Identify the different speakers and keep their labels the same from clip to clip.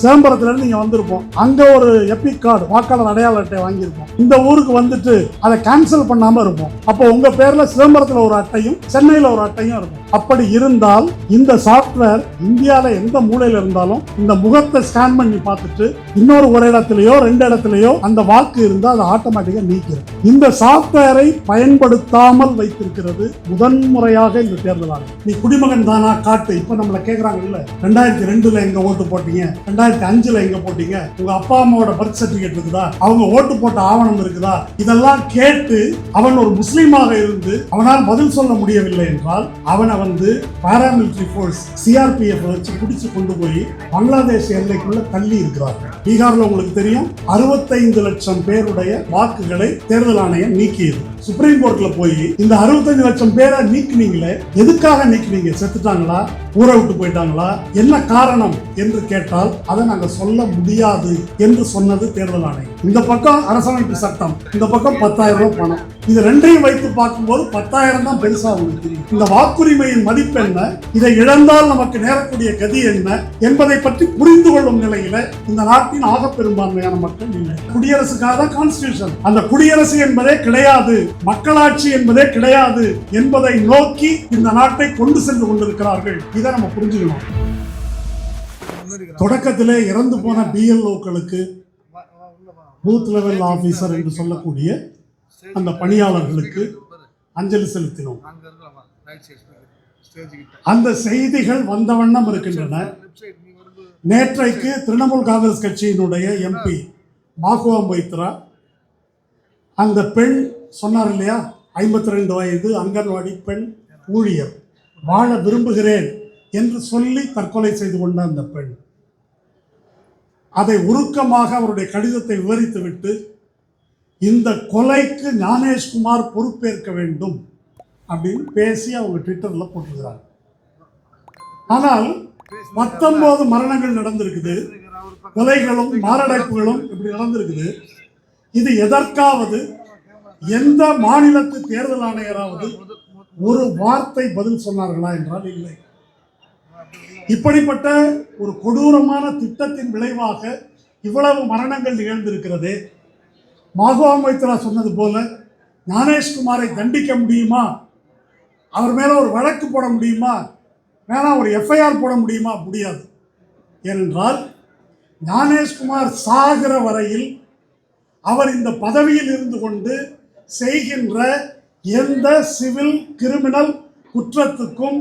Speaker 1: சிதம்பரத்துல நீங்க வந்திருப்போம், அங்க ஒரு எபிக் கார்டு வாக்காளர் அடையாள அட்டை வாங்கியிருப்போம். இந்த ஊருக்கு வந்துட்டு அதை கேன்சல் பண்ணாம இருப்போம். அப்போ உங்க பேர்ல சிதம்பரத்துல ஒரு அட்டையும் சென்னையில ஒரு அட்டையும் இருக்கும். அப்படி இருந்தால் இந்த சாப்ட்வேர் இந்தியால எந்த மூலையில இருந்தாலும் இந்த முகத்தை ஸ்கேன் பண்ணி பார்த்துட்டு இன்னொரு ஒரு இடத்துலயோ ரெண்டு இடத்துலயோ அந்த வாக்கு இருந்தால் அதை ஆட்டோமேட்டிக்கா நீக்கிறது. இந்த சாப்ட்வேரை பயன்படுத்தாமல் வைத்திருக்கிறது முதன்முறையாக இந்த தேர்தல் ஆணையம். நீ குடிமகன் தானா காட்டு. இப்ப நம்மள கேக்குறாங்க, இல்ல 2002 எங்க ஓட்டு போட்டீங்க, 2005 எங்க போட்டீங்க, உங்க அப்பா அம்மாவோட பர்த் சர்டிபிகேட் இருக்குதா, அவங்க ஓட்டு போட்ட ஆவணம் இருக்குதா, இதெல்லாம் கேட்டு அவன் ஒரு முஸ்லீமாக இருந்து அவனால் பதில் சொல்ல முடியவில்லை என்றால் அவனை பாராமிலிட்டரி போர்ஸ் சிஆர்பிஎஃப் வச்சு பிடிச்சு கொண்டு போய் பங்களாதேஷ் எல்லைக்குள்ள தள்ளி இருக்கிறார்கள். பீகார்ல உங்களுக்கு தெரியும், 65 லட்சம் பேருடைய வாக்குகளை தேர்தல் ஆணையம் நீக்கியது. சுப்ரீம் கோர்ட்ல போய் இந்த 65 லட்சம் பேரை நீக்கினீங்களே, எதுக்காக நீக்கினீங்க? செத்துட்டாங்களா, ஊரை விட்டு போயிட்டாங்களா, என்ன காரணம் என்று கேட்டால் அதை நாங்க சொல்ல முடியாது என்று சொன்னது தேர்தல் ஆணையம். இந்த பக்கம் அரசமைப்பு சட்டம், இந்த பக்கம் 10,000 ரூபாய் பணம். இது ரெண்டையும் வைத்து பார்க்கும்போது 10,000 தான் பெருசா உங்களுக்கு தெரியும். இந்த வாக்குரிமையின் மதிப்பு என்ன, இதை இழந்தால் நமக்கு நேரக்கூடிய கதி என்ன என்பதை பற்றி புரிந்து கொள்ளும் நிலையில இந்த நாட்டின் ஆக பெரும்பான்மையான மக்கள் இல்லை. குடியரசுக்காக தான் கான்ஸ்டிடியூஷன். அந்த குடியரசு என்பதே கிடையாது, மக்களாட்சி என்பதே கிடையாது என்பதை நோக்கி இந்த நாட்டை கொண்டு சென்று கொண்டிருக்கிறார்கள். இதை நம்ம புரிஞ்சுக்கணும். தொடக்கத்திலே இறந்து போன பிஎல்ஓக்களுக்கு, பூத் லெவல் ஆபீசர் என்று சொல்லக்கூடிய அந்த பணியாளர்களுக்கு அஞ்சலி செலுத்தினோம். அந்த செய்திகள் வந்த வண்ணம் இருக்கின்றன. நேற்றைக்கு திரிணாமுல் காங்கிரஸ் கட்சியினுடைய எம்பி மாகுவா மொய்த்ரா, அந்த பெண் சொன்னார் இல்லையா, 52 வயது அங்கன்வாடி பெண் ஊழியர், வாழ விரும்புகிறேன் என்று சொல்லி தற்கொலை செய்து கொண்ட அந்த பெண், அதை உருக்கமாக அவருடைய கடிதத்தை விவரித்துவிட்டு இந்த கொலைக்கு ஞானேஷ்குமார் பொறுப்பேற்க வேண்டும் அப்படின்னு பேசி அவங்க ட்விட்டர்ல போட்டிருக்கிறாங்க. ஆனால் 19 மரணங்கள் நடந்திருக்குது, கொலைகளும் மாரடைப்புகளும் இப்படி நடந்திருக்குது. இது எதற்காவது எந்த மாநிலத்து தேர்தல் ஆணையராவது ஒரு வார்த்தை பதில் சொன்னார்களா என்றால் இல்லை. இப்படிப்பட்ட ஒரு கொடூரமான திட்டத்தின் விளைவாக இவ்வளவு மரணங்கள் நிகழ்ந்திருக்கிறது. மாகுவா மொய்த்ரா சொன்னது போல ஞானேஷ்குமாரை தண்டிக்க முடியுமா, அவர் மேல ஒரு வழக்கு போட முடியுமா, வேணா ஒரு எஃப்ஐஆர் போட முடியுமா? முடியாது. ஏனென்றால் ஞானேஷ்குமார் சாகிற வரையில் அவர் இந்த பதவியில் இருந்து கொண்டு செய்கின்ற எந்த சிவில் கிரிமினல் குற்றத்துக்கும்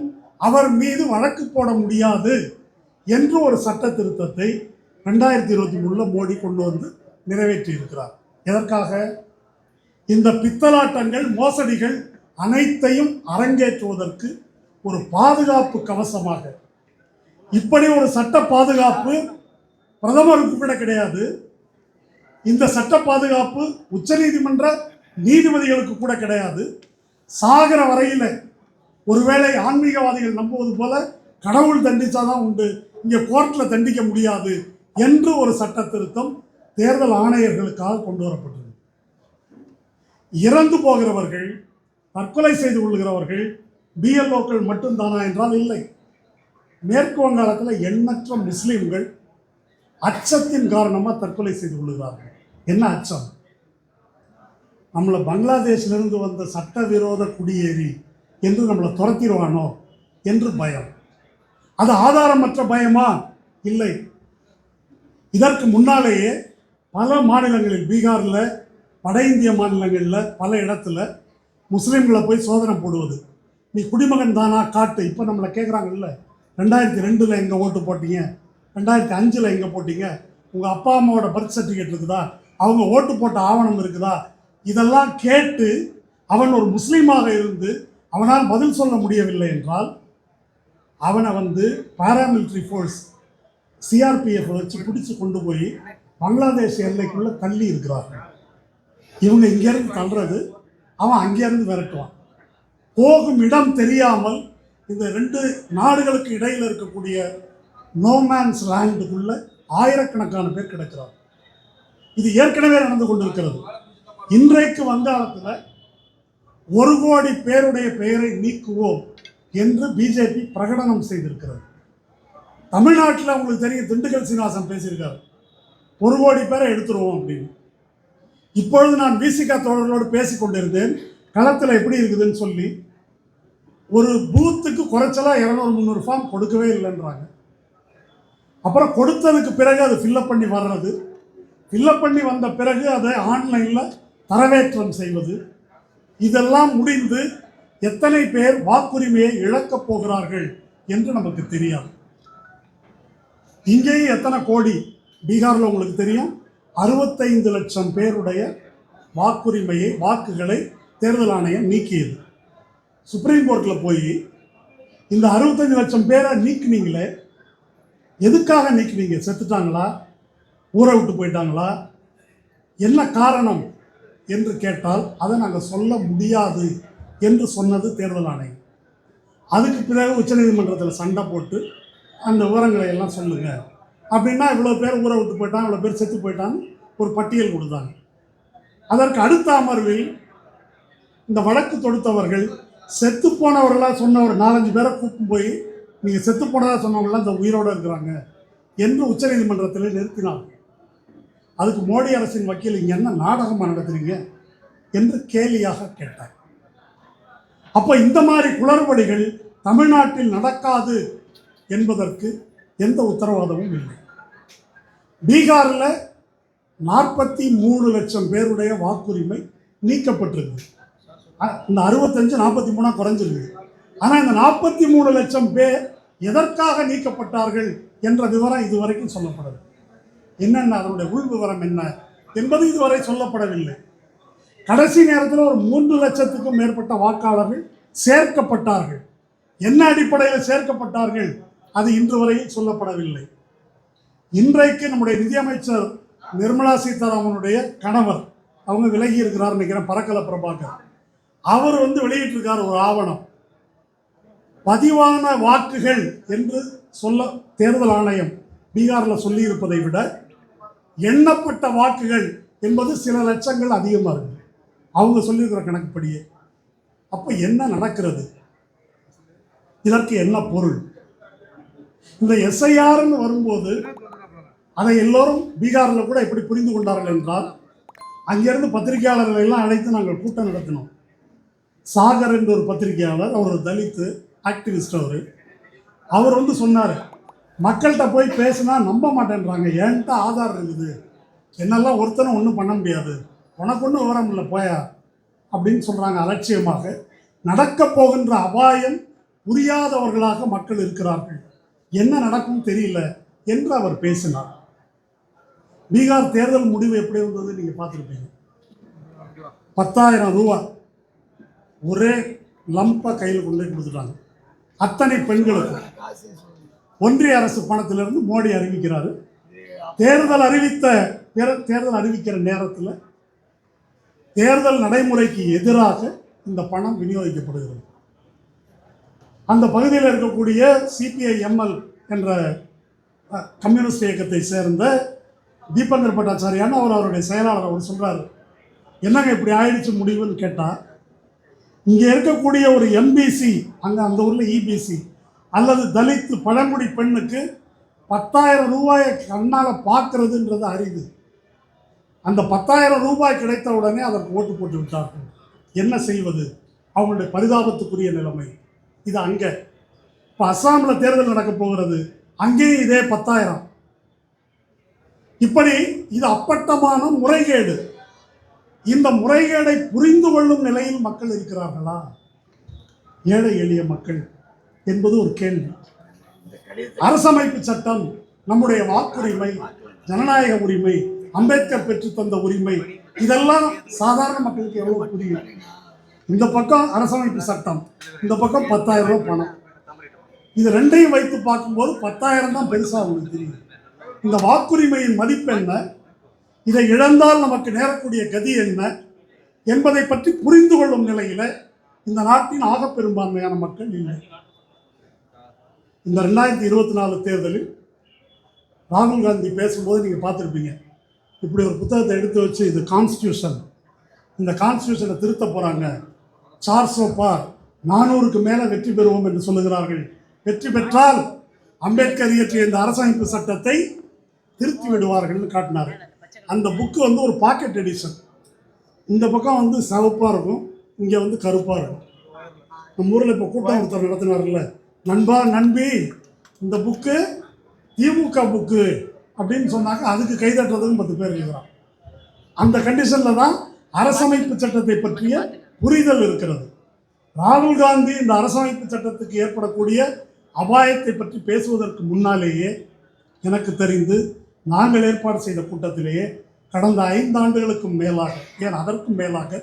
Speaker 1: அவர் மீது வழக்கு போட முடியாது என்று ஒரு சட்ட திருத்தத்தை 2023 மோடி கொண்டு வந்து நிறைவேற்றி இருக்கிறார். எதற்காக? இந்த பித்தலாட்டங்கள், மோசடிகள் அனைத்தையும் அரங்கேற்றுவதற்கு ஒரு பாதுகாப்பு கவசமாக. இப்படி ஒரு சட்ட பாதுகாப்பு பிரதமருக்கு கூட கிடையாது. இந்த சட்ட பாதுகாப்பு உச்சநீதிமன்ற நீதிபதிகளுக்கு கூட கிடையாது. சாகர வரையில ஒருவேளை ஆன்மீகவாதிகள் நம்புவது போல கடவுள் தண்டிச்சாதான் உண்டு, இங்க கோர்ட்ல தண்டிக்க முடியாது என்று ஒரு சட்ட திருத்தம் தேர்தல் ஆணையர்களுக்காக கொண்டு வரப்பட்டது. இறந்து போகிறவர்கள், தற்கொலை செய்து கொள்கிறவர்கள் பிஎல்ஓக்கள் மட்டும்தானா என்றால் இல்லை. மேற்கு வங்காளத்தில் எண்ணற்ற முஸ்லிம்கள் அச்சத்தின் காரணமாக தற்கொலை செய்து கொள்கிறார்கள். என்ன அச்சம்? நம்மளை பங்களாதேஷிலிருந்து வந்த சட்டவிரோத குடியேறி என்று நம்மளை துரத்திடுவானோ என்று பயம். அது ஆதாரமற்ற பயமா? இல்லை. இதற்கு முன்னாலேயே பல மாநிலங்களில், பீகாரில், வட இந்திய மாநிலங்களில் பல இடத்துல முஸ்லீம்களை போய் சோதனை போடுவது. நீ குடிமகன் தானா காட்டு. இப்போ நம்மளை கேட்குறாங்க, இல்லை 2002 எங்கே ஓட்டு போட்டீங்க, 2005 எங்கே போட்டீங்க, உங்கள் அப்பா அம்மாவோட பர்த் சர்டிஃபிகேட் இருக்குதா, அவங்க ஓட்டு போட்ட ஆவணம் இருக்குதா, இதெல்லாம் கேட்டு அவன் ஒரு முஸ்லீமாக இருந்து அவனால் பதில் சொல்ல முடியவில்லை என்றால் அவனை பாராமிலிட்டரி போர்ஸ் சிஆர்பிஎஃப் வச்சு பிடிச்சு கொண்டு போய் பங்களாதேஷ் எல்லைக்குள்ள தள்ளி இருக்கிறார்கள். இவங்க இங்கேருந்து தள்ளுறது, அவன் அங்கேருந்து விரட்டுவான். போகும் இடம் தெரியாமல் இந்த 2 நாடுகளுக்கு இடையில் இருக்கக்கூடிய நோமேன்ஸ் லேண்டுக்குள்ள ஆயிரக்கணக்கான பேர் கிடக்கிறார். இது ஏற்கனவே நடந்து கொண்டிருக்கிறது. இன்றைக்கு வங்காளத்தில் 1 கோடி பேருடைய பெயரை நீக்குவோம் என்று பிஜேபி பிரகடனம் செய்திருக்கிறது. தமிழ்நாட்டில் உங்களுக்கு தெரியும், திண்டுக்கல் சீனிவாசன் பேசியிருக்காரு, 1 கோடி பேரை எடுத்துருவோம் அப்படின்னு. இப்பொழுது நான் விசிகா தோழர்களோடு பேசிக் கொண்டிருந்தேன், களத்தில் எப்படி இருக்குதுன்னு சொல்லி. ஒரு பூத்துக்கு குறைச்சலா 200-300 ஃபார்ம் கொடுக்கவே இல்லைன்றாங்க. அப்புறம் கொடுத்ததுக்கு பிறகு அது ஃபில்லப் பண்ணி வர்றது, ஃபில்லப் பண்ணி வந்த பிறகு அதை ஆன்லைனில் தரவேற்றம் செய்வது, இதெல்லாம் முடிந்து எத்தனை பேர் வாக்குரிமையை இழக்கப் போகிறார்கள் என்று நமக்கு தெரியாது. இங்கேயும் எத்தனை கோடி, பீகாரில் உங்களுக்கு தெரியும், 65 லட்சம் பேருடைய வாக்குரிமையை, வாக்குகளை தேர்தல் ஆணையம் நீக்கியது. சுப்ரீம் கோர்ட்டில் போய் இந்த 65 லட்சம் பேரை நீக்கினீங்களே, எதுக்காக நீக்கினீங்க? செத்துட்டாங்களா, ஊரை விட்டு போயிட்டாங்களா, என்ன காரணம் என்று கேட்டால் அதை நாங்கள் சொல்ல முடியாது என்று சொன்னது தேர்தல் ஆணையம். அதுக்கு பிறகு உச்சநீதிமன்றத்தில் சண்டை போட்டு அந்த விவரங்களை எல்லாம் சொல்லுங்க அப்படின்னா, இவ்வளோ பேர் ஊரை விட்டு போயிட்டாங்க, இவ்வளோ பேர் செத்து போயிட்டான்னு ஒரு பட்டியல் கொடுத்தாங்க. அதற்கு அடுத்த அமர்வில் இந்த வழக்கு தொடுத்தவர்கள் செத்து போனவர்களாக சொன்ன ஒரு 4-5 பேரை கூப்பிட்டு போய், நீங்கள் செத்து போனதாக சொன்னவங்களாம் இந்த உயிரோடு இருக்கிறாங்க என்று உச்சநீதிமன்றத்தில் நிறுத்தினார்கள். அதுக்கு மோடி அரசின் வக்கீல், இங்கே என்ன நாடகமாக நடத்துறீங்க என்று கேலியாக கேட்டார். அப்போ இந்த மாதிரி குளறுபடிகள் தமிழ்நாட்டில் நடக்காது என்பதற்கு எந்த உத்தரவாதமும் இல்லை. பீகாரில் 43 லட்சம் பேருடைய வாக்குரிமை நீக்கப்பட்டிருக்கு. இந்த 65-43 குறைஞ்சிருக்கு. ஆனால் இந்த 43 லட்சம் பேர் எதற்காக நீக்கப்பட்டார்கள் என்ற விவரம் இதுவரைக்கும் சொல்லப்படவில்லை. என்னென்ன அதனுடைய உள் விவரம் என்ன என்பது இதுவரை சொல்லப்படவில்லை. கடைசி நேரத்தில் ஒரு 3 லட்சத்துக்கும் மேற்பட்ட வாக்காளர்கள் சேர்க்கப்பட்டார்கள். என்ன அடிப்படையில் சேர்க்கப்பட்டார்கள் அது இன்று வரையில் சொல்லப்படவில்லை. இன்றைக்கு நம்முடைய நிதியமைச்சர் நிர்மலா சீதாராமனுடைய கணவர், அவங்க விலகி இருக்கிறார் நினைக்கிறேன், பரக்கல பிரபாகர், அவர் வெளியிட்டிருக்கார் ஒரு ஆவணம். பதிவான வாக்குகள் என்று சொல்ல தேர்தல் ஆணையம் பீகாரில் சொல்லி இருப்பதை விட எண்ணப்பட்ட வாக்குகள் என்பது சில லட்சங்கள் அதிகமாக இருக்கு அவங்க சொல்லியிருக்கிற கணக்குப்படியே. அப்போ என்ன நடக்கிறது? இதற்கு என்ன பொருள்? இந்த எஸ்ஐஆர்னு வரும்போது அதை எல்லோரும் பீகாரில் கூட எப்படி புரிந்து கொண்டார்கள் என்றால், அங்கிருந்து பத்திரிகையாளர்களை எல்லாம் அழைத்து நாங்கள் கூட்டம் நடத்தினோம். சாகர் என்ற ஒரு பத்திரிகையாளர், அவர் ஒரு தலித்து ஆக்டிவிஸ்ட், அவர் சொன்னார், மக்கள்கிட்ட போய் பேசினா நம்ப மாட்டேன்றாங்க, என்கிட்ட ஆதார் இருக்குது, என்னெல்லாம் ஒருத்தனை ஒன்றும் பண்ண முடியாது, உனக்கு ஒன்றும் விவரம் இல்லை போயா அப்படின்னு சொல்கிறாங்க. அலட்சியமாக நடக்க போகின்ற அபாயம் புரியாதவர்களாக மக்கள் இருக்கிறார்கள், என்ன நடக்கும் தெரியல என்று அவர் பேசினார். பீகார் தேர்தல் முடிவு எப்படி வந்தது நீங்கள் பார்த்துருப்பீங்க. 10,000 ரூபா ஒரே லம்பா கையில் கொண்டு போய் கொடுத்துட்டாங்க அத்தனை பெண்களுக்கு. ஒன்றிய அரசு பணத்திலிருந்து மோடி அறிவிக்கிறாரு. தேர்தல் அறிவிக்கிற நேரத்தில் தேர்தல் நடைமுறைக்கு எதிராக இந்த பணம் விநியோகிக்கப்படுகிறது. அந்த பகுதியில் இருக்கக்கூடிய சிபிஐ எம்எல் என்ற கம்யூனிஸ்ட் இயக்கத்தை சேர்ந்த தீபங்கர் பட்டாச்சாரியான்னு அவருடைய செயலாளர், அவர் சொல்கிறார், என்னங்க இப்படி ஆயிடுச்சு முடிவுன்னு கேட்டால், இங்கே இருக்கக்கூடிய ஒரு எம்பிசி, அந்த ஊரில் இபிசி அல்லது தலித்து பழங்குடி பெண்ணுக்கு 10,000 ரூபாயை கண்ணால் பார்க்கறதுன்றது அரிது. அந்த 10,000 ரூபாய் கிடைத்த உடனே அதற்கு ஓட்டு போட்டு விட்டார்கள். என்ன செய்வது? அவங்களுடைய பரிதாபத்துக்குரிய நிலைமை இது. அங்கே இப்போ அஸ்ஸாமில் தேர்தல் நடக்க போகிறது, அங்கேயும் இதே 10,000. இப்படி இது அப்பட்டமான முறைகேடு. இந்த முறைகேடை புரிந்து கொள்ளும் நிலையில் மக்கள் இருக்கிறார்களா? ஏழை எளிய மக்கள் என்பது ஒரு கேள்வி. அரசமைப்பு சட்டம், நம்முடைய வாக்குரிமை, ஜனநாயக உரிமை, அம்பேத்கர் பெற்று தந்த உரிமை, இதெல்லாம் சாதாரண மக்களுக்கு எவ்வளவு புரியும்? இந்த பக்கம் அரசமைப்பு சட்டம், இந்த பக்கம் 10,000 ரூபாய் பணம். இது ரெண்டையும் வைத்து பார்க்கும்போது 10,000 தான் பெருசாக அவங்களுக்கு தெரியும். இந்த வாக்குரிமையின் மதிப்பு என்ன, இதை இழந்தால் நமக்கு நேரக்கூடிய கதி என்ன என்பதை பற்றி புரிந்து கொள்ளும் நிலையில் இந்த நாட்டின் ஆக பெரும்பான்மையான மக்கள் இல்லை. இந்த 2024 தேர்தலில் ராகுல் காந்தி பேசும்போது நீங்கள் பார்த்துருப்பீங்க, இப்படி ஒரு புத்தகத்தை எடுத்து வச்சு, இது கான்ஸ்டியூஷன், இந்த கான்ஸ்டியூஷனை திருத்த போகிறாங்க, 400 பார் 400க்கு மேலே வெற்றி பெறுவோம் என்று சொல்லுகிறார்கள். வெற்றி பெற்றால் அம்பேத்கர் இயற்றிய இந்த அரசமைப்பு சட்டத்தை திருத்தி விடுவார்கள்னு காட்டினார். அந்த புக்கு வந்து ஒரு பாக்கெட் எடிஷன். இந்த பக்கம் வந்து சிவப்பாக இருக்கும், இங்கே வந்து கருப்பாக இருக்கும். நம்ம ஊரில் இப்போ கூட்டம் ஒருத்தர் நடத்தினார்ல, நண்பா நண்பி இந்த புக்கு திமுக புக்கு அப்படின்னு சொன்னாங்க. அதுக்கு கைதட்டுறதுன்னு 10 பேர் இருக்கிறான். அந்த கண்டிஷனில் தான் அரசமைப்பு சட்டத்தை பற்றிய புரிதல் இருக்கிறது. ராகுல் காந்தி இந்த அரசமைப்பு சட்டத்துக்கு ஏற்படக்கூடிய அபாயத்தை பற்றி பேசுவதற்கு முன்னாலேயே எனக்கு தெரிந்து நாங்கள் ஏற்பாடு செய்த கூட்டத்திலேயே கடந்த 5 ஆண்டுகளுக்கும் மேலாக, ஏன் அதற்கும் மேலாக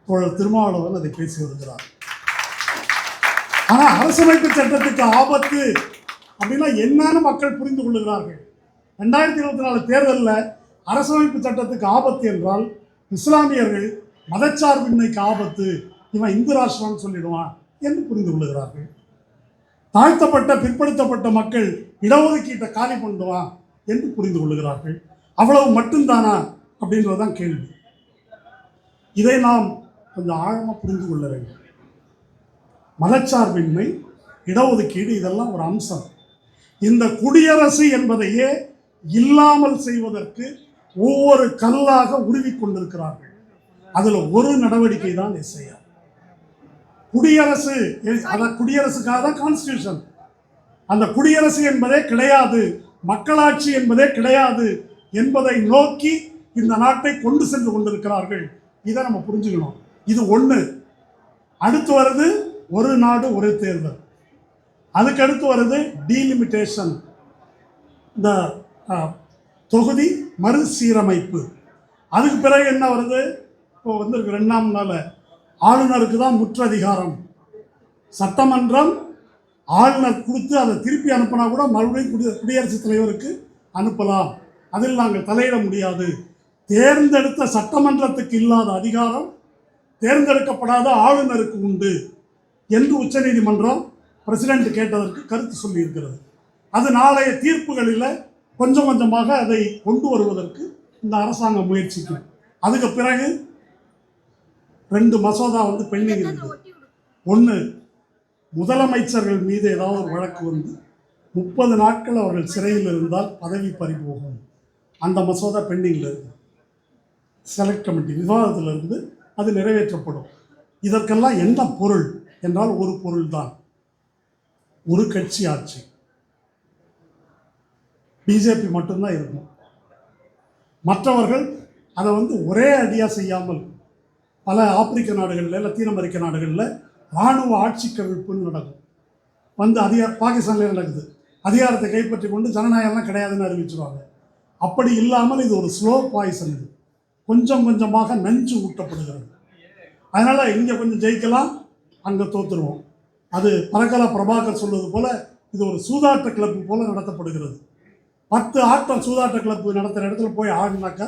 Speaker 1: தோழர் திருமாவளவன் அதை பேசி வருகிறார். ஆனால் அரசமைப்பு சட்டத்துக்கு ஆபத்து அப்படின்னா என்னன்னு மக்கள் புரிந்து கொள்ளுகிறார்கள். 2024 தேர்தலில் அரசமைப்பு சட்டத்துக்கு ஆபத்து என்றால் இஸ்லாமியர்கள் மதச்சார்பின்மைக்கு ஆபத்து, இவன் இந்து ராஷ்டிரம்னு சொல்லிடுவான் என்று புரிந்து கொள்ளுகிறார்கள். தாழ்த்தப்பட்ட பிற்படுத்தப்பட்ட மக்கள் இடஒதுக்கீட்டை காலி பண்ணுவான் என்று புரிந்து கொள்ளுகிறார்கள். அவ்வளவு மட்டும்தானா அப்படின்றதுதான் கேள்வி. இதை நாம் கொஞ்சம் ஆழமாக புரிந்து கொள்ள வேண்டும். மதச்சார்பின்மை, இடஒதுக்கீடு இதெல்லாம் ஒரு அம்சம். இந்த குடியரசு என்பதையே இல்லாமல் செய்வதற்கு ஒவ்வொரு கல்லாக உருவி கொண்டிருக்கிறார்கள். அதுல ஒரு நடவடிக்கை தான் எஸ்ஐஆர். குடியரசு, குடியரசுக்காக தான் கான்ஸ்டிடியூஷன். அந்த குடியரசு என்பதே கிடையாது, மக்களாட்சி என்பதே கிடையாது என்பதை நோக்கி இந்த நாட்டை கொண்டு சென்று கொண்டிருக்கிறார்கள். இதை நம்ம புரிஞ்சுக்கணும். இது ஒன்று. அடுத்து வருது ஒரு நாடு ஒரு தேர்தல். அதுக்கு அடுத்து வருது டீலிமிட்டேஷன், இந்த தொகுதி மறுசீரமைப்பு. அதுக்கு பிறகு என்ன வருது? இப்போ வந்து 2ஆம் நாள் ஆளுநருக்கு தான் முற்று அதிகாரம். சட்டமன்றம் ஆளுநர் கொடுத்து அதை திருப்பி அனுப்பினா கூட மறுபடியும் குடியரசுத் தலைவருக்கு அனுப்பலாம், அதில் நாங்கள் தலையிட முடியாது. தேர்ந்தெடுத்த சட்டமன்றத்துக்கு இல்லாத அதிகாரம் தேர்ந்தெடுக்கப்படாத ஆளுநருக்கு உண்டு என்று உச்சநீதிமன்றம் பிரசிடென்ட் கேட்டதற்கு கருத்து சொல்லியிருக்கிறது. அது நாளைய தீர்ப்புகளில் கொஞ்சம் கொஞ்சமாக அதை கொண்டு வருவதற்கு இந்த அரசாங்கம் முயற்சிக்கும். அதுக்கு பிறகு 2 மசோதா வந்து பெண்டிங் இருக்குது. ஒன்று, முதலமைச்சர்கள் மீது ஏதாவது ஒரு வழக்கு வந்து 30 நாட்கள் அவர்கள் சிறையில் இருந்தால் பதவி பறிபோகும். அந்த மசோதா பெண்டிங்கில் இருக்கு. செலக்ட் கமிட்டி விவாதத்தில் இருந்து அது நிறைவேற்றப்படும். இதற்கெல்லாம் என்ன பொருள் என்றால் ஒரு பொருள் தான், ஒரு கட்சி ஆட்சி. பிஜேபி மட்டும்தான் இருக்கும். மற்றவர்கள் அதை வந்து ஒரே அடியாக செய்யாமல் பல ஆப்பிரிக்க நாடுகளில், லத்தீன் அமெரிக்க நாடுகளில் இராணுவ ஆட்சி கவிழ்ப்புன்னு நடக்கும். வந்து பாகிஸ்தான்லேயே நடக்குது. அதிகாரத்தை கைப்பற்றி கொண்டு ஜனநாயகம்லாம் கிடையாதுன்னு அறிவிச்சிருவாங்க. அப்படி இல்லாமல் இது ஒரு ஸ்லோ பாய்சன். இது கொஞ்சம் கொஞ்சமாக நஞ்சு ஊட்டப்படுகிறது. அதனால் இங்கே கொஞ்சம் ஜெயிக்கலாம், அங்கே தோற்றுருவோம். அது பரகலா பிரபாகர் சொல்வது போல் இது ஒரு சூதாட்ட கிளப்பு போல் நடத்தப்படுகிறது. 10 ஆட்டம் சூதாட்ட கிளப்பு நடத்துகிற இடத்துல போய் ஆடினாக்கா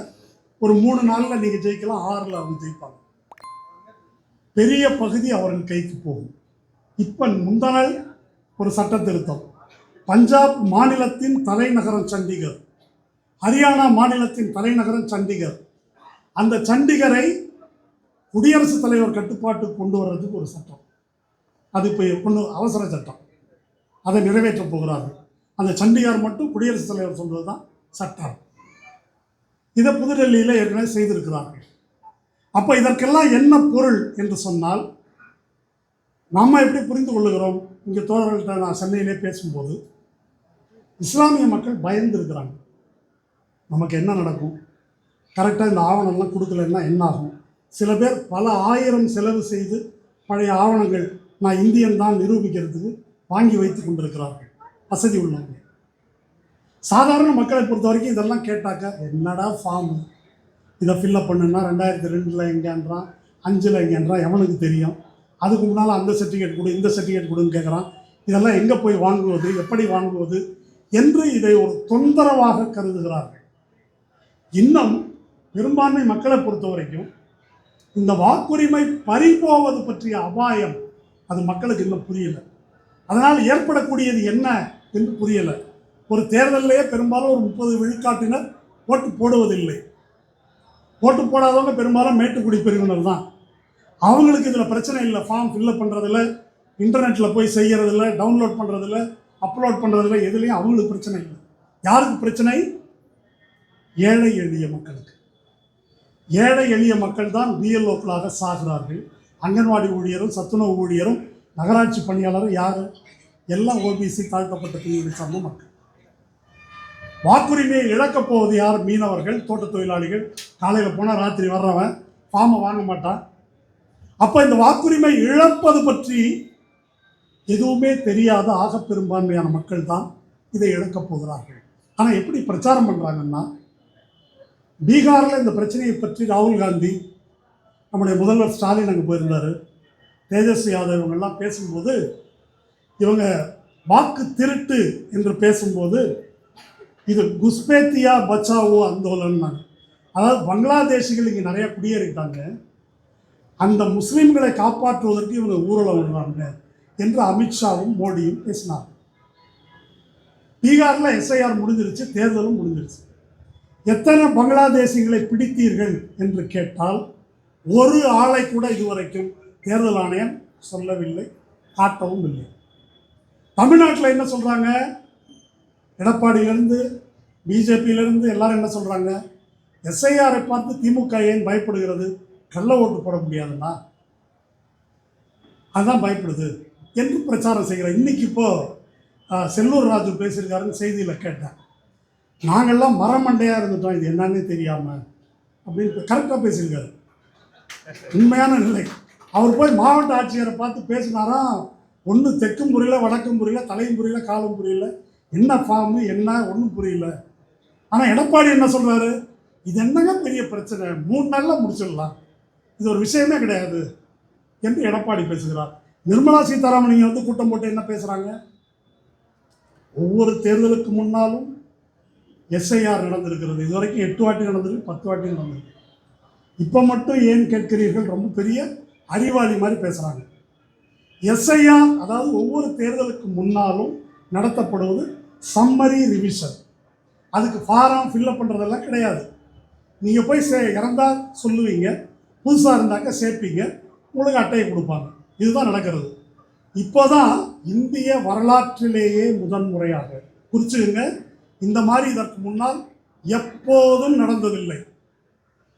Speaker 1: ஒரு 3 நாளில் நீங்கள் ஜெயிக்கலாம், 6ல் அவங்க ஜெயிப்பாங்க. பெரிய பகுதி அவர்கள் கைக்கு போகும். இப்போ முந்தா நாள் ஒரு சட்ட திருத்தம். பஞ்சாப் மாநிலத்தின் தலைநகரம் சண்டிகர், ஹரியானா மாநிலத்தின் தலைநகரம் சண்டிகர். அந்த சண்டிகரை குடியரசுத் தலைவர் கட்டுப்பாட்டுக்கு கொண்டு வர்றதுக்கு ஒரு சட்டம், அது இப்போ அவசர சட்டம், அதை நிறைவேற்றப் போகிறார்கள். அந்த சண்டிகர் மட்டும் குடியரசுத் தலைவர் சொல்வது தான் சட்டம். இதை புதுடெல்லியில் ஏற்கனவே செய்திருக்கிறார்கள். அப்போ இதற்கெல்லாம் என்ன பொருள் என்று சொன்னால், நம்ம எப்படி புரிந்து கொள்ளுகிறோம்? இங்கே தோழர்கள்ட்ட நான் சென்னையிலே பேசும்போது இஸ்லாமிய மக்கள் பயந்து இருக்கிறாங்க. நமக்கு என்ன நடக்கும், கரெக்டாக இந்த ஆவணம்லாம் கொடுக்கலன்னா என்ன ஆகும்? சில பேர் பல ஆயிரம் செலவு செய்து பழைய ஆவணங்கள் நான் இந்தியன் தான் நிரூபிக்கிறதுக்கு வாங்கி வைத்து கொண்டிருக்கிறார்கள், வசதி உள்ளவங்க. சாதாரண மக்களை பொறுத்த வரைக்கும் இதெல்லாம் கேட்டாக்க என்னடா ஃபார்மு, இதை ஃபில்லப் பண்ணுன்னா 2002 எங்கேன்றான், 5 எங்கேன்றான், எவனுக்கு தெரியும்? அதுக்கு முன்னால் அந்த சர்டிஃபிகேட் கொடு, இந்த சர்டிஃபிகேட் கொடுன்னு கேட்குறான். இதெல்லாம் எங்கே போய் வாங்குவது, எப்படி வாங்குவது என்று இதை ஒரு தொந்தரவாக கருதுகிறார்கள். இன்னும் பெரும்பான்மை மக்களை பொறுத்த வரைக்கும் இந்த வாக்குரிமை பறிபோவது பற்றிய அபாயம் அது மக்களுக்கு இன்னும் புரியலை. அதனால் ஏற்படக்கூடியது என்ன என்று புரியலை. ஒரு தேர்தலிலேயே பெரும்பாலும் ஒரு 30 விழுக்காட்டினர் ஓட்டு போடுவதில்லை. ஓட்டு போடாதவங்க பெரும்பாலும் மேட்டுக்குடி பிரிவினர் தான். அவங்களுக்கு இதில் பிரச்சனை இல்லை. ஃபார்ம் ஃபில்லப் பண்ணுறதில்ல, இன்டர்நெட்டில் போய் செய்கிறதில்ல, டவுன்லோட் பண்ணுறதில்ல, அப்லோட் பண்ணுறதுல எதுலேயும் அவங்களுக்கு பிரச்சனை இல்லை. யாருக்கு பிரச்சனை? ஏழை எளிய மக்களுக்கு. ஏழை எளிய மக்கள் தான் பிஎல்ஓக்களாக சாகிறார்கள். அங்கன்வாடி ஊழியரும் சத்துணவு ஊழியரும் நகராட்சி பணியாளரும் யார்? எல்லாம் ஓபிசி, தாழ்த்தப்பட்ட பிரிவுகளை சார்ந்த மக்கள். வாக்குரிமையை இழக்கப் போவது யார்? மீனவர்கள், தோட்ட தொழிலாளிகள். காலையில் போனால் ராத்திரி வர்றவன் ஃபார்மை வாங்க மாட்டான். அப்போ இந்த வாக்குரிமை இழப்பது பற்றி எதுவுமே தெரியாத ஆக பெரும்பான்மையான மக்கள் தான் இதை இழக்கப் போகிறார்கள். ஆனால் எப்படி பிரச்சாரம் பண்ணுறாங்கன்னா, பீகாரில் இந்த பிரச்சனையை பற்றி ராகுல் காந்தி, நம்முடைய முதல்வர் ஸ்டாலின் அங்கே போயிருந்தார், தேஜஸ்வி யாதவ் இவங்கெல்லாம் பேசும்போது, இவங்க வாக்கு திருட்டு என்று பேசும்போது இது குஸ்பேத்தியா பச்சாவோ ஆந்தோலன், அதாவது பங்களாதேஷிகள் இங்கே நிறைய குடியேறிட்டாங்க, அந்த முஸ்லீம்களை காப்பாற்றுவதற்கு இவங்க ஊர்வலம் விடுறாங்க என்று அமித்ஷாவும் மோடியும் பேசினார். பீகாரில் எஸ்ஐஆர் முடிஞ்சிருச்சு, தேர்தலும் முடிஞ்சிருச்சு. எத்தனை பங்களாதேசிகளை பிடித்தீர்கள் என்று கேட்டால் ஒரு ஆளை கூட இதுவரைக்கும் தேர்தல் ஆணையம் சொல்லவில்லை, காட்டவும் இல்லை. தமிழ்நாட்டில் என்ன சொல்கிறாங்க? எடப்பாடியிலேருந்து பிஜேபியிலேருந்து எல்லாரும் என்ன சொல்கிறாங்க? எஸ்ஐஆரை பார்த்து திமுக ஏன் பயப்படுகிறது? கள்ள ஓட்டு போட முடியாதுன்னா அதுதான் பயப்படுது என்று பிரச்சாரம் செய்கிறார். இன்றைக்கி இப்போது செல்லூர் ராஜு பேசியிருக்காருன்னு செய்தியில் கேட்டேன். நாங்கள்லாம் மரமண்டையாக இருந்துட்டோம், இது என்னன்னே தெரியாமல் அப்படின்னு கரெக்டாக பேசியிருக்காரு. உண்மையான நிலை. அவர் போய் மாவட்ட ஆட்சியரை பார்த்து பேசினாராம். ஒன்று தெற்கும் புரியல, வடக்கும் புரியல, தலையும் புரியல, காலும் புரியல, என்ன ஃபார்மு என்ன ஒன்றும் புரியல. ஆனால் எடப்பாடி என்ன சொல்கிறாரு? இது என்னங்க பெரிய பிரச்சனை, 3 நாளில் முடிச்சிடலாம், இது ஒரு விஷயமே கிடையாது என்று எடப்பாடி பேசுகிறார். நிர்மலா சீதாராமன் நீங்கள் வந்து கூட்டம் போட்டு என்ன பேசுகிறாங்க? ஒவ்வொரு தேர்தலுக்கு முன்னாலும் எஸ்ஐஆர் நடந்திருக்கிறது. இது வரைக்கும் 8 வாட்டி நடந்திருக்கு, 10 வாட்டி நடந்திருக்கு. இப்போ மட்டும் ஏன் கேட்கிறீர்கள்? ரொம்ப பெரிய அறிவாளி மாதிரி பேசுகிறாங்க. எஸ்ஐஆர் அதாவது ஒவ்வொரு தேர்தலுக்கு முன்னாலும் நடத்தப்படுவது சம்மரி ரிவிஷன். அதுக்கு ஃபாரம் ஃபில்லப் பண்ணுறதெல்லாம் கிடையாது. நீங்கள் போய் இறந்தால் சொல்லுவீங்க, புதுசாக இருந்தாக்க சேர்ப்பீங்க, உங்களுக்கு அட்டையை கொடுப்பாங்க. இதுதான் நடக்கிறது. இப்போ தான் இந்திய வரலாற்றிலேயே முதன்முறையாக, குறிச்சுங்க, இந்த மாதிரி இதற்கு முன்னால் எப்போதும் நடந்ததில்லை.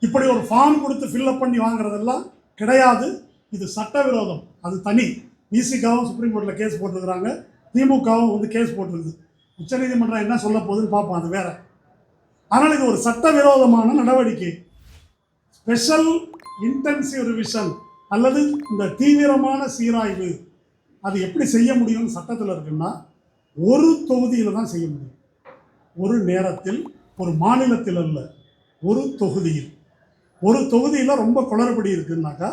Speaker 1: இப்படி ஒரு ஃபார்ம் கொடுத்து ஃபில்லப் பண்ணி வாங்குறதெல்லாம் கிடையாது. இது சட்டவிரோதம், அது தனி. விசிகாவும் சுப்ரீம் கோர்ட்டில் கேஸ் போட்டிருக்கிறாங்க, திமுகவும் வந்து கேஸ் போட்டிருக்குது. உச்சநீதிமன்றம் என்ன சொல்ல போகுதுன்னு பார்ப்போம், அது வேற. ஆனால் இது ஒரு சட்டவிரோதமான நடவடிக்கை. ஸ்பெஷல் இன்டென்சிவ் ரிவிஷன் அல்லது இந்த தீவிரமான சீராய்வு, அது எப்படி செய்ய முடியும்னு சட்டத்தில் இருக்குன்னா, ஒரு தொகுதியில் தான் செய்ய முடியும். ஒரு நேரத்தில், ஒரு மாநிலத்தில் அல்ல, ஒரு தொகுதியில். ஒரு தொகுதியில் ரொம்ப குளறுபடி இருக்குன்னாக்கா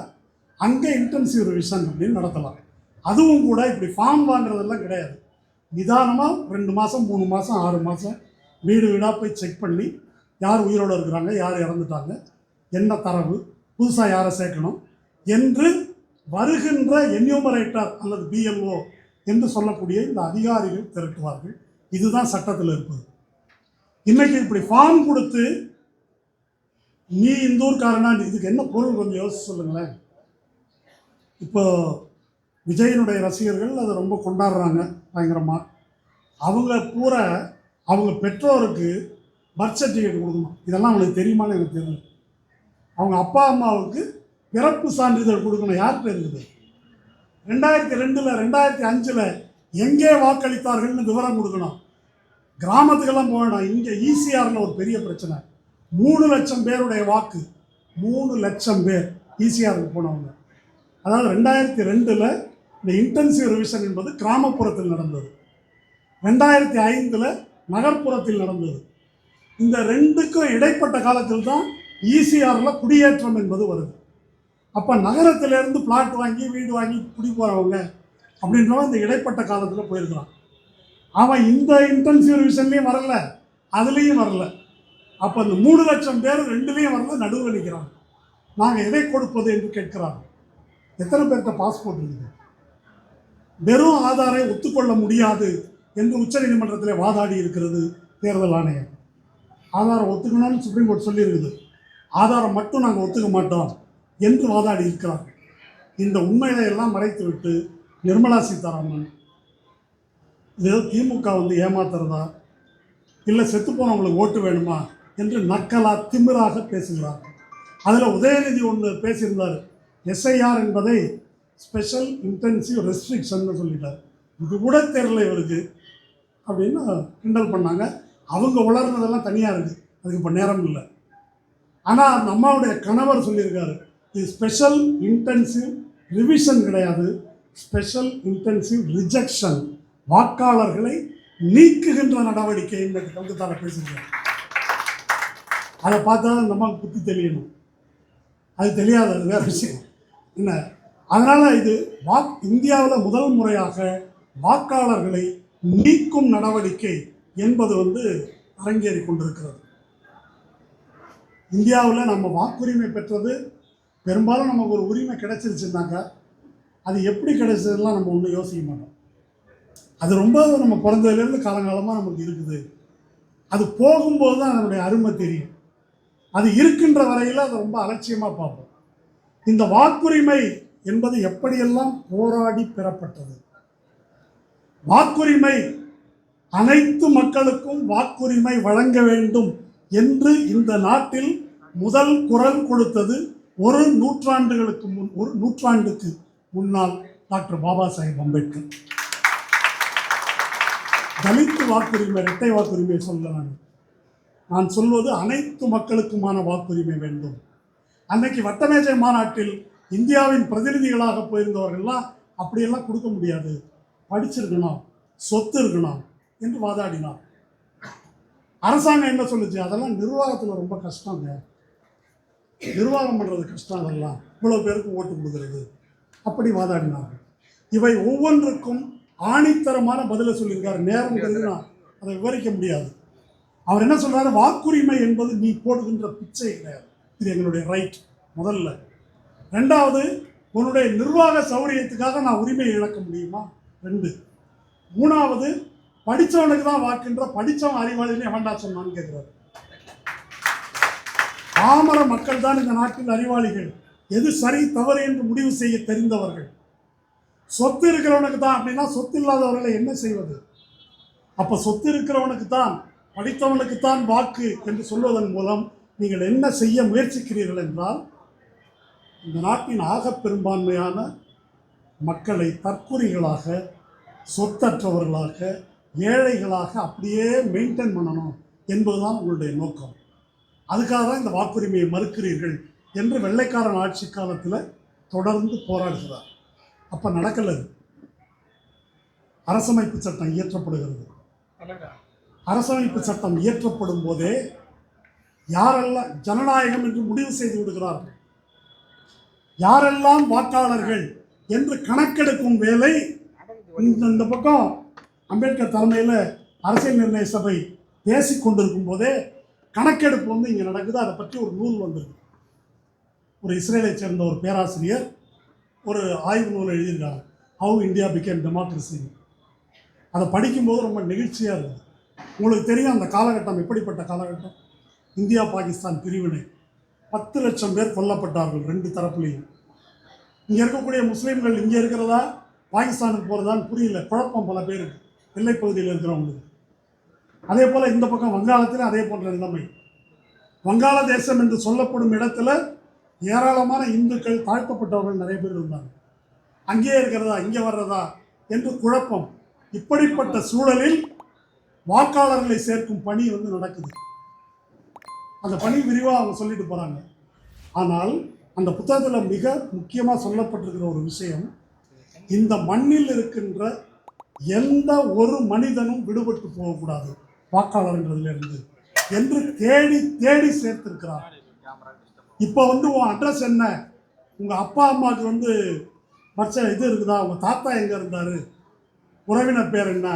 Speaker 1: அங்கே இன்டென்சிவ் ரிவிஷன் அப்படின்னு நடத்தலாம். அதுவும் கூட இப்படி ஃபார்ம் வாங்குறதெல்லாம் கிடையாது. நிதானமாக 2 மாதம் 3 மாதம் 6 மாதம் வீடு வீடாக போய் செக் பண்ணி யார் உயிரோடு இருக்கிறாங்க, யார் இறந்துட்டாங்க, என்ன தரவு, புதுசாக யாரை சேர்க்கணும் என்று வருகின்ற என்யூமரேட்டர் அல்லது பிஎல்ஓ என்று சொல்லக்கூடிய இந்த அதிகாரிகள் திரட்டுவார்கள். இதுதான் சட்டத்தில் இருப்பது. இன்றைக்கி இப்படி ஃபார்ம் கொடுத்து நீ இந்த ஊர்க்காரனா, இதுக்கு என்ன பொருள் கொஞ்சம் யோசிச்சு சொல்லுங்களேன். இப்போ விஜயனுடைய ரசிகர்கள் அதை ரொம்ப கொண்டாடுறாங்க பயங்கரமாக. அவங்க பூரா அவங்க பெற்றோருக்கு பர்த் சர்டிஃபிகேட் கொடுக்கணும். இதெல்லாம் அவங்களுக்கு தெரியுமான்னு எனக்கு தெரியல. அவங்க அப்பா அம்மாவுக்கு பிறப்பு சான்றிதழ் கொடுக்கணும். யார்கிட்ட இருக்குது? 2002 2005 எங்கே வாக்களித்தார்கள்னு விவரம் கொடுக்கணும். கிராமத்துக்கெல்லாம் போகணும். இங்கே ஈசிஆரில் ஒரு பெரிய பிரச்சனை. 3 லட்சம் பேருடைய வாக்கு, 3 லட்சம் பேர் ஈசிஆருக்கு போனவங்க. அதாவது 2002 இந்த இன்டென்சிவ் ரிவிஷன் என்பது கிராமப்புறத்தில் நடந்தது, 2005 நகர்ப்புறத்தில் நடந்தது. இந்த 2க்கும் இடைப்பட்ட காலத்தில் தான் ஈசிஆரில் குடியேற்றம் என்பது வருது. அப்போ நகரத்திலேருந்து பிளாட் வாங்கி வீடு வாங்கி குடி போகிறவங்க அப்படின்றவன் இந்த இடைப்பட்ட காலத்தில் போயிருக்கிறான். அவன் இந்த இன்டென்சிவ் ரிவிஷன்லேயும் வரல, அதுலேயும் வரல. அப்போ இந்த 3 லட்சம் பேர் 2லேயும் வரல, நடுவில் நிற்கிறாங்க. நாங்கள் எதை கொடுப்பது என்று கேட்கிறாங்க. எத்தனை பேர்கிட்ட பாஸ்போர்ட் இருக்குது? வெறும் ஆதாரை ஒத்துக்கொள்ள முடியாது என்று உச்சநீதிமன்றத்தில் வாதாடி இருக்கிறது தேர்தல் ஆணையம். ஆதாரம் ஒத்துக்கணும்னு சுப்ரீம் கோர்ட் சொல்லியிருக்குது. ஆதாரம் மட்டும் நாங்கள் ஒத்துக்க மாட்டோம் என்று வாதாடி இருக்கிறார்கள். இந்த உண்மைகளை எல்லாம் மறைத்துவிட்டு நிர்மலா சீதாராமன் இது ஏதோ திமுக வந்து ஏமாத்துறதா, இல்லை செத்து போனவங்களுக்கு ஓட்டு வேணுமா என்று நக்கலா திமிராக பேசுகிறார். அதில் உதயநிதி ஒன்று பேசியிருந்தார், எஸ்ஐஆர் என்பதை ஸ்பெஷல் இன்டென்சிவ் ரெஸ்ட்ரிக்ஷன் சொல்லிட்டார். இது கூட தெரியல இவருக்கு அப்படின்னு கிண்டல் பண்ணாங்க. அவங்க வளர்றதெல்லாம் தனியாக இருக்குது, அதுக்கு இப்போ நேரம் இல்லை. ஆனால் நம்மளுடைய கணவர் சொல்லியிருக்காரு, இது ஸ்பெஷல் இன்டென்சிவ் ரிவிஷன் கிடையாது, ஸ்பெஷல் இன்டென்சிவ் ரிஜெக்ஷன், வாக்காளர்களை நீக்குகின்ற நடவடிக்கை இன்னைக்கு கல்கத்தாவில் பேசியிருக்காரு. அதை பார்த்தா நம்மளுக்கு புத்தி தெரியணும், அது தெரியாது, அது வேறு விஷயம் என்ன. அதனால் இது இந்தியாவில் முதல் முறையாக வாக்காளர்களை நீக்கும் நடவடிக்கை என்பது அரங்கேறி கொண்டிருக்கிறது. இந்தியாவில் நம்ம வாக்குரிமை பெற்றது பெரும்பாலும் நமக்கு ஒரு உரிமை கிடைச்சிருச்சுனாக்க அது எப்படி கிடைச்சதுலாம் நம்ம ஒன்றும் யோசிக்க மாட்டோம். அது ரொம்ப நம்ம பிறந்ததுலேருந்து காலங்காலமாக நமக்கு இருக்குது. அது போகும்போது தான் அதனுடைய அருமை தெரியும். அது இருக்கின்ற வரையில் அதை ரொம்ப அலட்சியமாக பார்ப்போம். இந்த வாக்குரிமை என்பது எப்படியெல்லாம் போராடி பெறப்பட்டது. வாக்குரிமை, அனைத்து மக்களுக்கும் வாக்குரிமை வழங்க வேண்டும் என்று இந்த நாட்டில் முதல் குரல் கொடுத்தது ஒரு நூற்றாண்டுக்கு முன்னால் டாக்டர் பாபா சாஹேப் அம்பேத்கர். தலித் வாக்குரிமை, இரட்டை வாக்குரிமை சொல்ல நான் சொல்வது அனைத்து மக்களுக்குமான வாக்குரிமை வேண்டும். அன்னைக்கு வட்டமேஜை மாநாட்டில் இந்தியாவின் பிரதிநிதிகளாக போயிருந்தவர்கள்லாம் அப்படியெல்லாம் கொடுக்க முடியாது, படிச்சிருக்கணும், சொத்து இருக்கணும் என்று வாதாடினார். அரசாங்கம் என்ன சொல்லுச்சு, அதெல்லாம் நிர்வாகத்தில் ரொம்ப கஷ்டங்க, நிர்வாகம் பண்ணுறது கஷ்டம், அதெல்லாம் இவ்வளோ பேருக்கு ஓட்டு கொடுக்குறது, அப்படி வாதாடினார்கள். இவை ஒவ்வொன்றுக்கும் ஆணித்தரமான பதிலை சொல்லியிருக்காரு. நேரம் கருதி நான் அதை விவரிக்க முடியாது. அவர் என்ன சொல்றாரு, வாக்குரிமை என்பது நீ போடுகின்ற பிச்சை கிடையாது, இது எங்களுடைய ரைட் முதல்ல. ரெண்டாவது, உன்னுடைய நிர்வாக சௌரியத்துக்காக நான் உரிமையை இழக்க முடியுமா? 2. மூணாவது, படித்தவனுக்கு தான் வாக்குன்ற, படித்தவன் அறிவாளின்னு எவன்டா சொன்னான்னு கேட்குறாரு. பாமர மக்கள் தான் இந்த நாட்டில் அறிவாளிகள், எது சரி தவறு என்று முடிவு செய்ய தெரிந்தவர்கள். சொத்து இருக்கிறவனுக்கு தான் அப்படின்னா சொத்து இல்லாதவர்களை என்ன செய்வது? அப்போ சொத்து இருக்கிறவனுக்கு தான், படித்தவனுக்கு தான் வாக்கு என்று சொல்வதன் மூலம் நீங்கள் என்ன செய்ய முயற்சிக்கிறீர்கள் என்றால், இந்த நாட்டின் ஆக பெரும்பான்மையான மக்களை தற்குறிகளாக, சொத்தற்றவர்களாக, ஏழைகளாக அப்படியே மெயின்டைன் பண்ணணும் என்பதுதான் உங்களுடைய நோக்கம். அதுக்காக தான் இந்த வாக்குரிமையை மறுக்கிறீர்கள் என்று வெள்ளைக்காரன் ஆட்சி காலத்தில் தொடர்ந்து போராடுகிறார். அப்போ நடக்கலை. அரசமைப்பு சட்டம் இயற்றப்படுகிறது. அரசமைப்பு சட்டம் இயற்றப்படும் போதே யாரெல்லாம் ஜனநாயகம் என்று முடிவு செய்து விடுகிறார்கள், யாரெல்லாம் வாக்காளர்கள் என்று கணக்கெடுக்கும் வேலை இந்த பக்கம் அம்பேத்கர் தலைமையில் அரசியல் நிர்ணய சபை பேசிக் கொண்டிருக்கும் போதே கணக்கெடுப்பு இங்கே நடக்குது. அதை பற்றி ஒரு நூல் வந்திருக்கு. ஒரு இஸ்ரேலை சேர்ந்த ஒரு பேராசிரியர் ஒரு ஆய்வு நூல் எழுதியிருக்காங்க, ஹவு இந்தியா பிகேம் டெமோக்ரஸி. அதை படிக்கும்போது ரொம்ப நெகிழ்ச்சியாக இருக்குது. உங்களுக்கு தெரியும் அந்த காலகட்டம் எப்படிப்பட்ட காலகட்டம். இந்தியா பாகிஸ்தான் பிரிவினை, 10 லட்சம் பேர் கொல்லப்பட்டார்கள் 2 தரப்புலையும். இங்கே இருக்கக்கூடிய முஸ்லீம்கள் இங்கே இருக்கிறதா பாகிஸ்தானுக்கு போகிறதான்னு புரியல, குழப்பம் பல பேருக்கு, எல்லைப் பகுதியில் இருக்கிறவங்களுக்கு. அதே போல் இந்த பக்கம் வங்காளத்தில் அதே போன்ற நிலைமை. வங்காளதேசம் என்று சொல்லப்படும் இடத்துல ஏராளமான இந்துக்கள், தாழ்த்தப்பட்டவர்கள் நிறைய பேர் இருந்தாங்க. அங்கேயே இருக்கிறதா இங்கே வர்றதா என்று குழப்பம். இப்படிப்பட்ட சூழலில் வாக்காளர்களை சேர்க்கும் பணி நடக்குது. அந்த பணி விரிவாக அவங்க சொல்லிட்டு போகிறாங்க. ஆனால் அந்த புத்தகத்தில் மிக முக்கியமாக சொல்லப்பட்டிருக்கிற ஒரு விஷயம், இந்த மண்ணில் இருக்கின்ற எந்த ஒரு மனிதனும் விடுபட்டு போகக்கூடாது வாக்காளர்களிலிருந்து என்று தேடி தேடி சேர்த்திருக்கிறார். இப்போ உன் அட்ரஸ் என்ன, உங்கள் அப்பா அம்மாவுக்கு இது இருக்குதா, உங்கள் தாத்தா எங்கே இருந்தார், உறவினர் பேர் என்ன,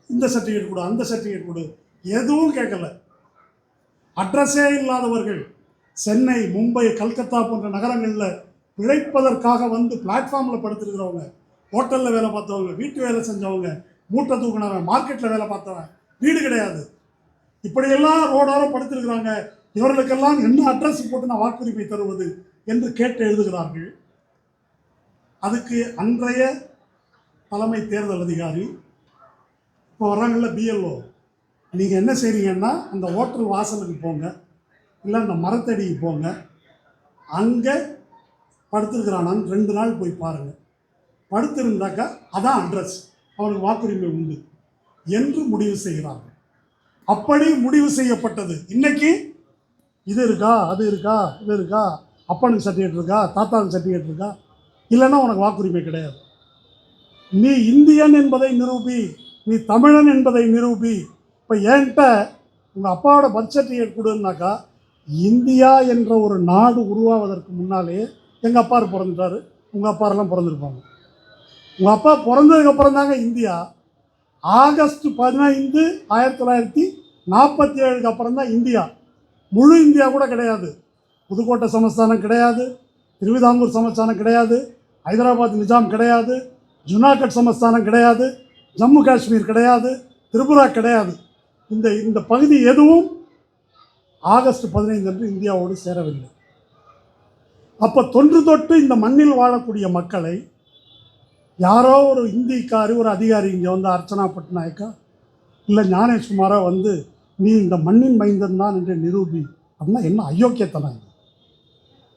Speaker 1: இந்த சர்டிஃபிகேட் கொடு, அந்த சர்டிஃபிகேட் கொடு, எதுவும் கேட்கல. அட்ரஸே இல்லாதவர்கள் சென்னை, மும்பை, கல்கத்தா போன்ற நகரங்களில் பிழைப்பதற்காக பிளாட்ஃபார்மில் படுத்துருக்கிறவங்க, ஹோட்டலில் வேலை பார்த்தவங்க, வீட்டு வேலை செஞ்சவங்க, மூட்டை தூக்கினவன், மார்க்கெட்டில் வேலை பார்த்தவன், வீடு கிடையாது, இப்படியெல்லாம் ரோடோரம் படுத்திருக்கிறாங்க. இவர்களுக்கெல்லாம் என்ன அட்ரஸ் போட்டு நான் வாக்குரிமை தருவது என்று கேட்டு எழுதுகிறார்கள். அதுக்கு அன்றைய தலைமை தேர்தல் அதிகாரி இப்போ வர்றாங்கல்ல பிஎல்ஓ, நீங்கள் என்ன செய்கிறீங்கன்னா அந்த ஹோட்டல் வாசலுக்கு போங்க, இல்லை அந்த மரத்தடிக்கு போங்க, அங்கே படுத்துருக்கிறானான்னு 2 நாள் போய் பாருங்கள். படுத்திருந்தாக்கா அதான் அட்ரஸ், அவனுக்கு வாக்குரிமை உண்டு என்று முடிவு செய்கிறார்கள். அப்படி முடிவு செய்யப்பட்டது. இன்னைக்கு இது இருக்கா, அது இருக்கா, இது இருக்கா, அப்பனுக்கு சர்டிஃபிகேட் இருக்கா, தாத்தாவுக்கு சர்டிஃபிகேட் இருக்கா, இல்லைன்னா உனக்கு வாக்குரிமை கிடையாது. நீ இந்தியன் என்பதை நிரூபி, நீ தமிழன் என்பதை நிரூபி. இப்போ என்கிட்ட உங்கள் அப்பாவோட பர்த் சர்டிஃபிகேட் கொடுன்னாக்கா, இந்தியா என்ற ஒரு நாடு உருவாவதற்கு முன்னாலே எங்கள் அப்பா பிறந்துட்டார், உங்கள் அப்பாரெல்லாம் பிறந்திருப்பாங்க. உங்கள் அப்பா பிறந்ததுக்கப்புறம் தாங்க இந்தியா. ஆகஸ்ட் 15, 1947 அப்புறம் தான் இந்தியா. முழு இந்தியா கூட கிடையாது. புதுக்கோட்டை சமஸ்தானம் கிடையாது, திருவிதாங்கூர் சமஸ்தானம் கிடையாது, ஹைதராபாத் நிஜாம் கிடையாது, ஜுனாகட் சமஸ்தானம் கிடையாது, ஜம்மு காஷ்மீர் கிடையாது, திரிபுரா கிடையாது. இந்த பகுதி எதுவும் ஆகஸ்ட் 15 அன்று இந்தியாவோடு சேரவில்லை. அப்போ தொன்று தொட்டு இந்த மண்ணில் வாழக்கூடிய மக்களை யாரோ ஒரு இந்திக்காரி, ஒரு அதிகாரி இங்கே வந்து அர்ச்சனா பட்நாயக்கா இல்லை ஞானேஷ்குமாரா வந்து நீ இந்த மண்ணின் மைந்தன் தான் என்று நிரூபி அப்படின்னா என்ன அயோக்கியத்தனம்?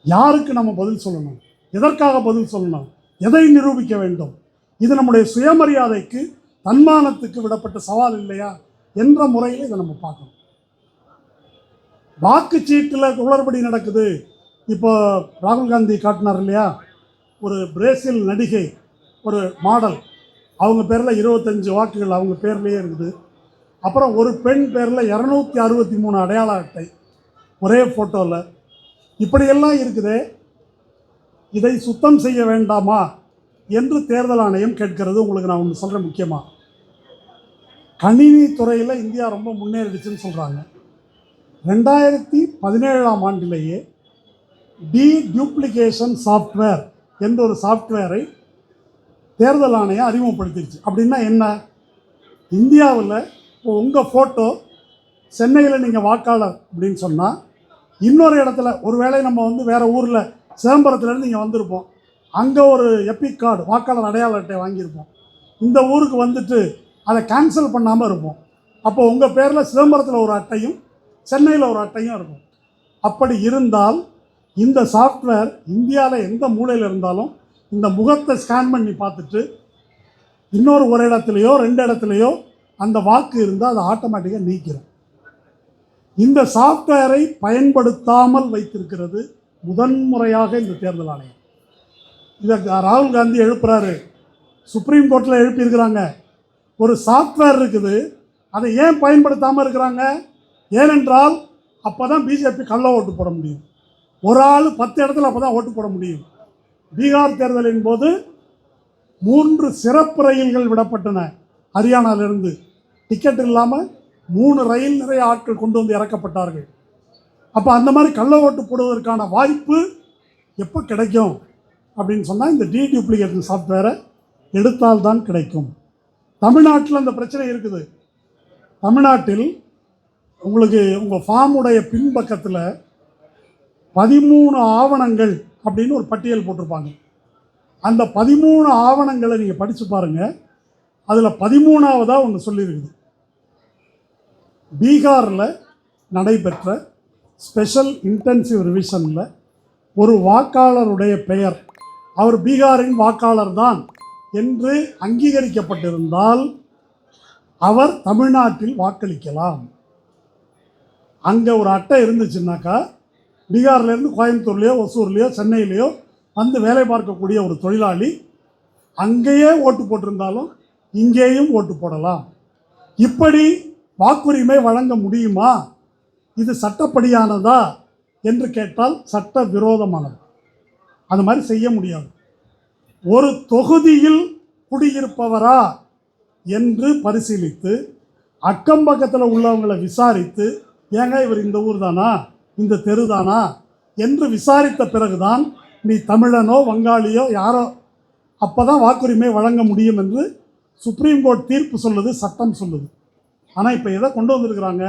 Speaker 1: யாருக்கு நம்ம பதில் சொல்லணும்? எதற்காக பதில் சொல்லணும்? எதை நிரூபிக்க வேண்டும்? இது நம்முடைய சுயமரியாதைக்கு, தன்மானத்துக்கு விடப்பட்ட சவால் இல்லையா என்ற முறையில் இதை நம்ம பார்க்கணும். வாக்குச்சீட்டில் குளறுபடி நடக்குது. இப்போ ராகுல் காந்தி காட்டினார் இல்லையா, ஒரு பிரேசில் நடிகை, ஒரு மாடல், அவங்க பேரில் 25 வாக்குகள் அவங்க பேர்லேயே இருக்குது. அப்புறம் ஒரு பெண் பேரில் 263 அடையாள அட்டை ஒரே ஃபோட்டோவில். இப்படியெல்லாம் இருக்குதே, இதை சுத்தம் செய்ய வேண்டாமா என்று தேர்தல் ஆணையம் கேட்கிறது. உங்களுக்கு நான் ஒன்று சொல்கிறேன். முக்கியமாக கணினி துறையில் இந்தியா ரொம்ப முன்னேறிடுச்சுன்னு சொல்கிறாங்க. 2017ஆம் ஆண்டிலேயே டூப்ளிகேஷன் சாஃப்ட்வேர் என்ற ஒரு சாஃப்ட்வேரை தேர்தல் ஆணையம் அறிமுகப்படுத்திடுச்சு. அப்படின்னா என்ன? இந்தியாவில் இப்போ உங்கள் ஃபோட்டோ சென்னையில் நீங்கள் வாக்காளர் அப்படின்னு சொன்னால், இன்னொரு இடத்துல ஒருவேளை நம்ம வந்து வேறு ஊரில் சிதம்பரத்துலேருந்து இங்கே வந்திருப்போம், அங்கே ஒரு எபிக் கார்டு, வாக்காளர் அடையாள அட்டை வாங்கியிருப்போம், இந்த ஊருக்கு வந்துட்டு அதை கேன்சல் பண்ணாமல் இருப்போம். அப்போ உங்கள் பேரில் சிதம்பரத்தில் ஒரு அட்டையும் சென்னையில் ஒரு அட்டையும் இருக்கும். அப்படி இருந்தால் இந்த சாஃப்ட்வேர் இந்தியாவில் எந்த மூலையில் இருந்தாலும் இந்த முகத்தை ஸ்கேன் பண்ணி பார்த்துட்டு இன்னொரு ஒரு இடத்துலையோ 2 இடத்துலையோ அந்த வாக்கு இருந்தால் அதை ஆட்டோமேட்டிக்காக நீக்கிறோம். இந்த சாஃப்ட்வேரை பயன்படுத்தாமல் வைத்திருக்கிறது முதன்முறையாக இந்த தேர்தல் ஆணையம். இதை ராகுல் காந்தி எழுப்புறாரு, சுப்ரீம் கோர்ட்டில் எழுப்பியிருக்கிறாங்க. ஒரு சாஃப்ட்வேர் இருக்குது, அதை ஏன் பயன்படுத்தாமல் இருக்கிறாங்க? ஏனென்றால் அப்போ தான் பிஜேபி கள்ள ஓட்டு போட முடியும். ஒரு ஆள் 10 இடத்துல அப்போ தான் ஓட்டு போட முடியும். பீகார் தேர்தலின் போது 3 சிறப்பு ரயில்கள் விடப்பட்டன. ஹரியானாவிலிருந்து டிக்கெட் இல்லாமல் 3 ரயில் நிறைய ஆட்கள் கொண்டு வந்து இறக்கப்பட்டார்கள். அப்போ அந்த மாதிரி கள்ள ஓட்டு போடுவதற்கான வாய்ப்பு எப்போ கிடைக்கும் அப்படின்னு சொன்னால் இந்த டூப்ளிகேஷன் சாஃப்ட்வேரை எடுத்தால்தான் கிடைக்கும். தமிழ்நாட்டில் அந்த பிரச்சனை இருக்குது. தமிழ்நாட்டில் உங்களுக்கு உங்கள் ஃபார்முடைய பின்பக்கத்தில் 13 ஆவணங்கள் அப்படின்னு ஒரு பட்டியல் போட்டிருப்பாங்க. அந்த 13 ஆவணங்களை நீங்கள் படித்து பாருங்கள். அதில் 13ஆவதாக ஒன்று சொல்லியிருக்குது. பீகாரில் நடைபெற்ற ஸ்பெஷல் இன்டென்சிவ் ரிவிஷனில் ஒரு வாக்காளருடைய பெயர், அவர் பீகாரின் வாக்காளர் தான் என்று அங்கீகரிக்கப்பட்டிருந்தால் அவர் தமிழ்நாட்டில் வாக்களிக்கலாம். அங்கே ஒரு அட்டை இருந்துச்சுன்னாக்கா, பீகார்லேருந்து கோயம்புத்தூர்லேயோ ஒசூர்லேயோ சென்னையிலையோ வந்து வேலை பார்க்கக்கூடிய ஒரு தொழிலாளி அங்கேயே ஓட்டு போட்டிருந்தாலும் இங்கேயும் ஓட்டு போடலாம். இப்படி வாக்குரிமை வழங்க முடியுமா? இது சட்டப்படியானதா என்று கேட்டால் சட்ட விரோதமானது. அது மாதிரி செய்ய முடியாது. ஒரு தொகுதியில் குடியிருப்பவரா என்று பரிசீலித்து அக்கம்பக்கத்தில் உள்ளவங்களை விசாரித்து, ஏங்க இவர் இந்த ஊர் தானா, இந்த தெரு தானா என்று விசாரித்த பிறகுதான் நீ தமிழனோ வங்காளியோ யாரோ அப்போ தான் வாக்குரிமை வழங்க முடியும் என்று சுப்ரீம் கோர்ட் தீர்ப்பு சொல்லுது, சட்டம் சொல்லுது. ஆனால் இப்போ எதை கொண்டு வந்திருக்கிறாங்க?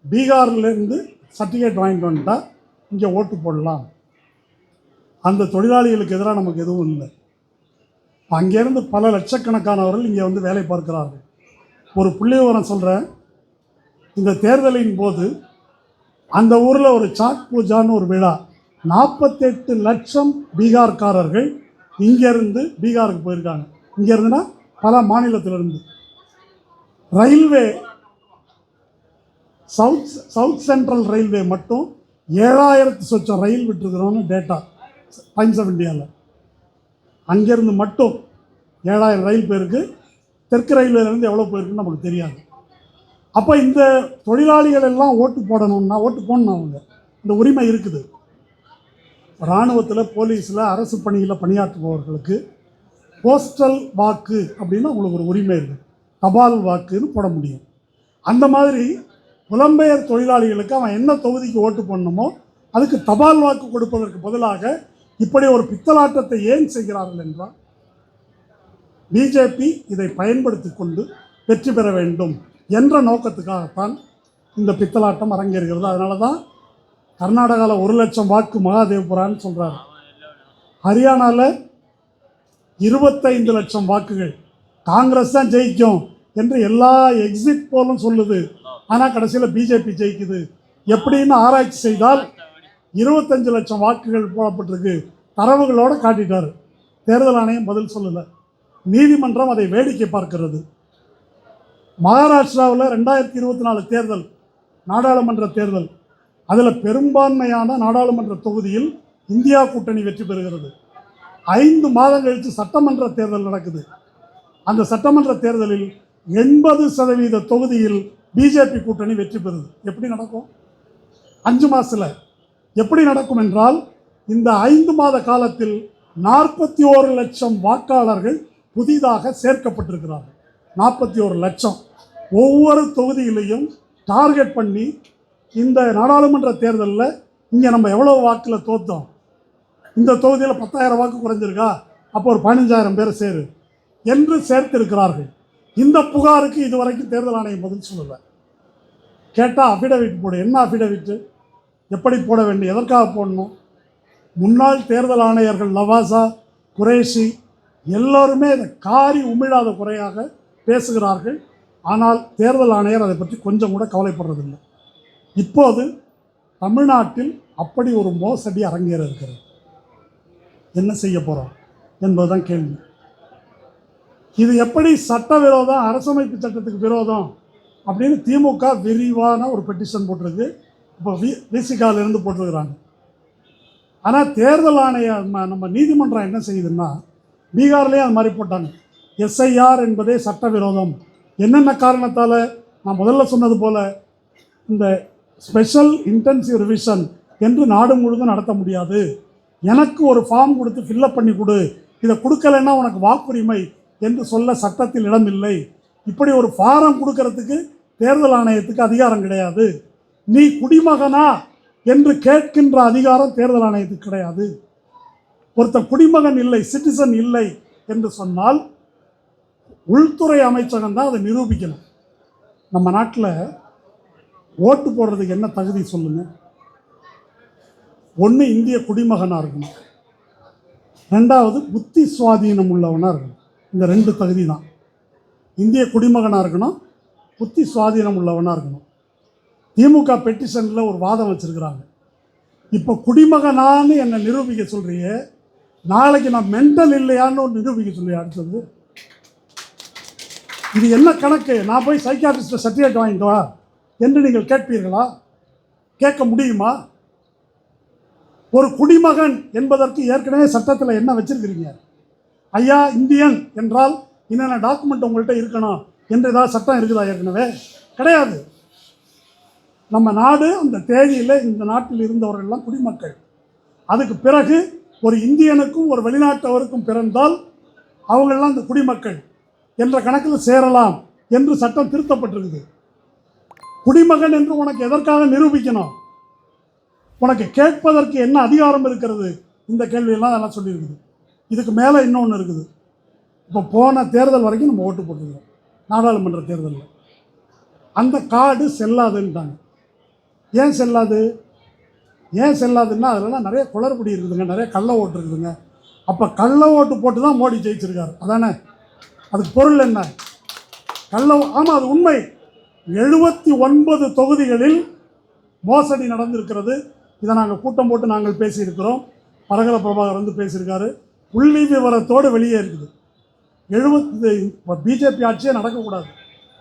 Speaker 1: பீகார்லேருந்து சர்டிஃபிகேட் வாங்கிட்டு வந்துட்டா இங்கே ஓட்டு போடலாம். அந்த தொழிலாளிகளுக்கு எதிராக நமக்கு எதுவும் இல்லை. அங்கேருந்து பல லட்சக்கணக்கானவர்கள் இங்கே வந்து வேலை பார்க்கிறார்கள். ஒரு புள்ளிவிவரம் சொல்கிறேன். இந்த தேர்தலின் போது அந்த ஊரில் ஒரு சாட் பூஜான்னு ஒரு விழா, 48 லட்சம் பீகார்காரர்கள் இங்கேருந்து பீகாருக்கு போயிருக்காங்க. இங்கேருந்துன்னா பல மாநிலத்திலிருந்து. ரயில்வே சவுத் சென்ட்ரல் ரயில்வே மட்டும் 7000 சொச்சம் ரயில் விட்டுருக்கிறோன்னு டேட்டா டைம்ஸ் ஆஃப் இந்தியாவில். அங்கேருந்து மட்டும் 7000 ரயில் போயிருக்கு. தெற்கு ரயில்வேலேருந்து எவ்வளோ போயிருக்குன்னு நமக்கு தெரியாது. அப்போ இந்த தொழிலாளிகள் எல்லாம் ஓட்டு போடணும்னா ஓட்டு போடணும். அவங்க இந்த உரிமை இருக்குது. இராணுவத்தில், போலீஸில், அரசு பணியில் பணியாற்றுபவர்களுக்கு போஸ்டல் வாக்கு அப்படின்னு உங்களுக்கு ஒரு உரிமை இருக்குது. தபால் வாக்குன்னு போட முடியும். அந்த மாதிரி புலம்பெயர் தொழிலாளிகளுக்கு அவன் என்ன தொகுதிக்கு ஓட்டு போடணுமோ அதுக்கு தபால் வாக்கு கொடுப்பதற்கு பதிலாக இப்படி ஒரு பித்தலாட்டத்தை ஏன் செய்கிறார்கள் என்றால், பிஜேபி இதை பயன்படுத்தி கொண்டு வெற்றி பெற வேண்டும் என்ற நோக்கத்துக்காகத்தான் இந்த பித்தலாட்டம் அரங்கேறுகிறது. அதனால தான் கர்நாடகாவில் 1 லட்சம் வாக்கு மகாதேவ்புரான்னு சொல்கிறார். ஹரியானாவில் 25 லட்சம் வாக்குகள் காங்கிரஸ் தான் ஜெயிக்கும் என்று எல்லா எக்ஸிட் போலும் சொல்லுது. ஆனால் கடைசியில் பிஜேபி ஜெயிக்குது. எப்படின்னு ஆராய்ச்சி செய்தால் 25 லட்சம் வாக்குகள் போடப்பட்டிருக்கு. தரவுகளோடு காட்டிட்டார். தேர்தல் ஆணையம் பதில் சொல்லலை. நீதிமன்றம் அதை வேடிக்கை பார்க்கிறது. மகாராஷ்டிராவில் 2024 தேர்தல், நாடாளுமன்ற தேர்தல், அதில் பெரும்பான்மையான நாடாளுமன்ற தொகுதியில் இந்தியா கூட்டணி வெற்றி பெறுகிறது. 5 மாதம் கழித்து சட்டமன்ற தேர்தல் நடக்குது. அந்த சட்டமன்ற தேர்தலில் 80% தொகுதியில் பிஜேபி கூட்டணி வெற்றி பெறுது. எப்படி நடக்கும்? 5 மாதத்தில் எப்படி நடக்கும் என்றால், இந்த 5 மாத காலத்தில் 41 லட்சம் வாக்காளர்கள் புதிதாக சேர்க்கப்பட்டிருக்கிறார்கள். 41 லட்சம். ஒவ்வொரு தொகுதியிலையும் டார்கெட் பண்ணி, இந்த நாடாளுமன்ற தேர்தலில் இங்கே நம்ம எவ்வளோ வாக்கில் தோற்றோம், இந்த தொகுதியில் 10,000 வாக்கு குறைஞ்சிருக்கா, அப்போ ஒரு 15,000 பேர் சேரு என்று சேர்த்திருக்கிறார்கள். இந்த புகாருக்கு இதுவரைக்கும் தேர்தல் ஆணையம் பதில் சொல்லலை. கேட்டால் அஃபிடவிட் போடு. என்ன அஃபிடவிட்டு? எப்படி போட வேண்டும்? எதற்காக போடணும்? முன்னாள் தேர்தல் ஆணையர்கள் லவாசா, குரேஷி எல்லோருமே அதை காரி உமிழாத குறையாக பேசுகிறார்கள். ஆனால் தேர்தல் ஆணையர் அதை பற்றி கொஞ்சம் கூட கவலைப்படுறதில்லை. இப்போது தமிழ்நாட்டில் அப்படி ஒரு மோசடி அரங்கேற இருக்கிறது. என்ன செய்ய போகிறோம் என்பதுதான் கேள்வி. இது எப்படி சட்டவிரோதம், அரசமைப்பு சட்டத்துக்கு விரோதம் அப்படின்னு திமுக விரிவான ஒரு பெட்டிஷன் போட்டிருக்கு. இப்போ விசிகாலிருந்து போட்டிருக்கிறாங்க. ஆனால் தேர்தல் ஆணையம், நம்ம நீதிமன்றம் என்ன செய்யுதுன்னா, பீகார்லேயே அது மாதிரி போட்டாங்க. எஸ்ஐஆர் என்பதே சட்டவிரோதம். என்னென்ன காரணத்தால்? நான் முதல்ல சொன்னது போல், இந்த ஸ்பெஷல் இன்டென்சிவ் ரிவிஷன் என்று நாடு முழுதும் நடத்த முடியாது. எனக்கு ஒரு ஃபார்ம் கொடுத்து ஃபில்லப் பண்ணி கொடு, இதை கொடுக்கலைன்னா உனக்கு வாக்குரிமை என்று சொல்ல சட்டத்தில் இடமில்லை. இப்படி ஒரு ஃபாரம் கொடுக்கறதுக்கு தேர்தல் ஆணையத்துக்கு அதிகாரம் கிடையாது. நீ குடிமகனா என்று கேட்கின்ற அதிகாரம் தேர்தல் ஆணையத்துக்கு கிடையாது. ஒருத்தர் குடிமகன் இல்லை, சிட்டிசன் இல்லை என்று சொன்னால் உள்துறை அமைச்சகம் தான் அதை நிரூபிக்கணும். நம்ம நாட்டில் ஓட்டு போடுறதுக்கு என்ன தகுதி சொல்லுங்கள்? ஒன்று, இந்திய குடிமகனாக இருக்கணும். 2வது, புத்தி சுவாதீனம் உள்ளவனாக இருக்கணும். இந்த 2 தகுதி தான். இந்திய குடிமகனாக இருக்கணும், புத்தி சுவாதீனம் உள்ளவனாக இருக்கணும். திமுக பெட்டிஷனில் ஒரு வாதம் வச்சுருக்கிறாங்க. இப்போ குடிமகனான்னு என்னை நிரூபிக்க சொல்கிறிய, நாளைக்கு நான் மென்டல் இல்லையான்னு நிரூபிக்க சொல்லிய. அடுத்தது இது என்ன கணக்கு? நான் போய் சைக்காட்ரிஸ்ட்டை சர்டிஃபிகேட் வாங்கிட்டு வா என்று நீங்கள் கேட்பீர்களா? கேட்க முடியுமா? ஒரு குடிமகன் என்பதற்கு ஏற்கனவே சட்டத்தில் என்ன வச்சிருக்கிறீங்க? ஐயா இந்தியன் என்றால் என்னென்ன டாக்குமெண்ட் உங்கள்கிட்ட இருக்கணும் என்று ஏதாவது சட்டம் இருக்குதா? ஏற்கனவே கிடையாது. நம்ம நாடு அந்த தேதியில் இந்த நாட்டில் இருந்தவர்கள்லாம் குடிமக்கள். அதுக்கு பிறகு ஒரு இந்தியனுக்கும் ஒரு வெளிநாட்டவருக்கும் பிறந்தால் அவங்களெல்லாம் இந்த குடிமக்கள் என்ற கணக்கில் சேரலாம் என்று சட்டம் திருத்தப்பட்டிருக்குது. குடிமகன் என்று உனக்கு எதற்காக நிரூபிக்கணும்? உனக்கு கேட்பதற்கு என்ன அதிகாரம் இருக்கிறது? இந்த கேள்வியெல்லாம் அதெல்லாம் சொல்லியிருக்குது. இதுக்கு மேலே இன்னொன்று இருக்குது. இப்போ போன தேர்தல் வரைக்கும் நம்ம ஓட்டு போட்டுக்கிறோம். நாடாளுமன்ற தேர்தலில் அந்த கார்டு செல்லாதுன்ட்டாங்க. ஏன் செல்லாது? ஏன் செல்லாதுன்னா அதிலலாம் நிறைய குளறுபடி இருக்குதுங்க, நிறைய கள்ள ஓட்டு இருக்குதுங்க. அப்போ கள்ள ஓட்டு போட்டு தான் மோடி ஜெயிச்சிருக்காரு, அதானே? அதுக்கு பொருள் என்ன? ஆமாம், அது உண்மை. 79 தொகுதிகளில் மோசடி நடந்திருக்கிறது. இதை நாங்கள் கூட்டம் போட்டு நாங்கள் பேசியிருக்கிறோம். பரகல பிரபாகர் வந்து பேசியிருக்காரு. புள்ளி விவரத்தோடு வெளியே இருக்குது. 70 பிஜேபி ஆட்சியே நடக்கக்கூடாது,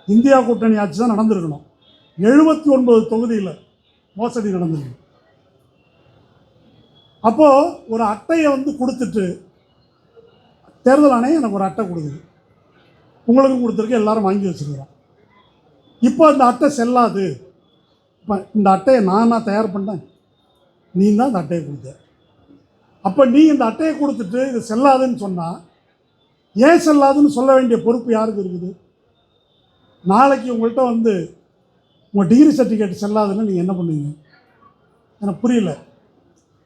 Speaker 1: இந்தியா கூட்டணி ஆட்சி தான் நடந்திருக்கணும். 79 தொகுதியில் மோசடி நடந்திருக்கு. அப்போது ஒரு அட்டையை வந்து கொடுத்துட்டு, தேர்தல் ஆணையம் எனக்கு ஒரு அட்டை கொடுக்குது, உங்களுக்கும் கொடுத்துருக்கு, எல்லாரும் வாங்கி வச்சுருக்கிறோம். இப்போ இந்த அட்டை செல்லாது. இப்போ இந்த அட்டையை நான் தயார் பண்ணேன், நீ தான் இந்த அட்டையை கொடுத்த. அப்போ நீ இந்த அட்டையை கொடுத்துட்டு இது செல்லாதுன்னு சொன்னால், ஏன் செல்லாதுன்னு சொல்ல வேண்டிய பொறுப்பு யாருக்கு இருக்குது? நாளைக்கு உங்கள்கிட்ட வந்து உங்கள் டிகிரி சர்டிஃபிகேட் செல்லாதுன்னு நீங்கள் என்ன பண்ணுவீங்க? எனக்கு புரியல.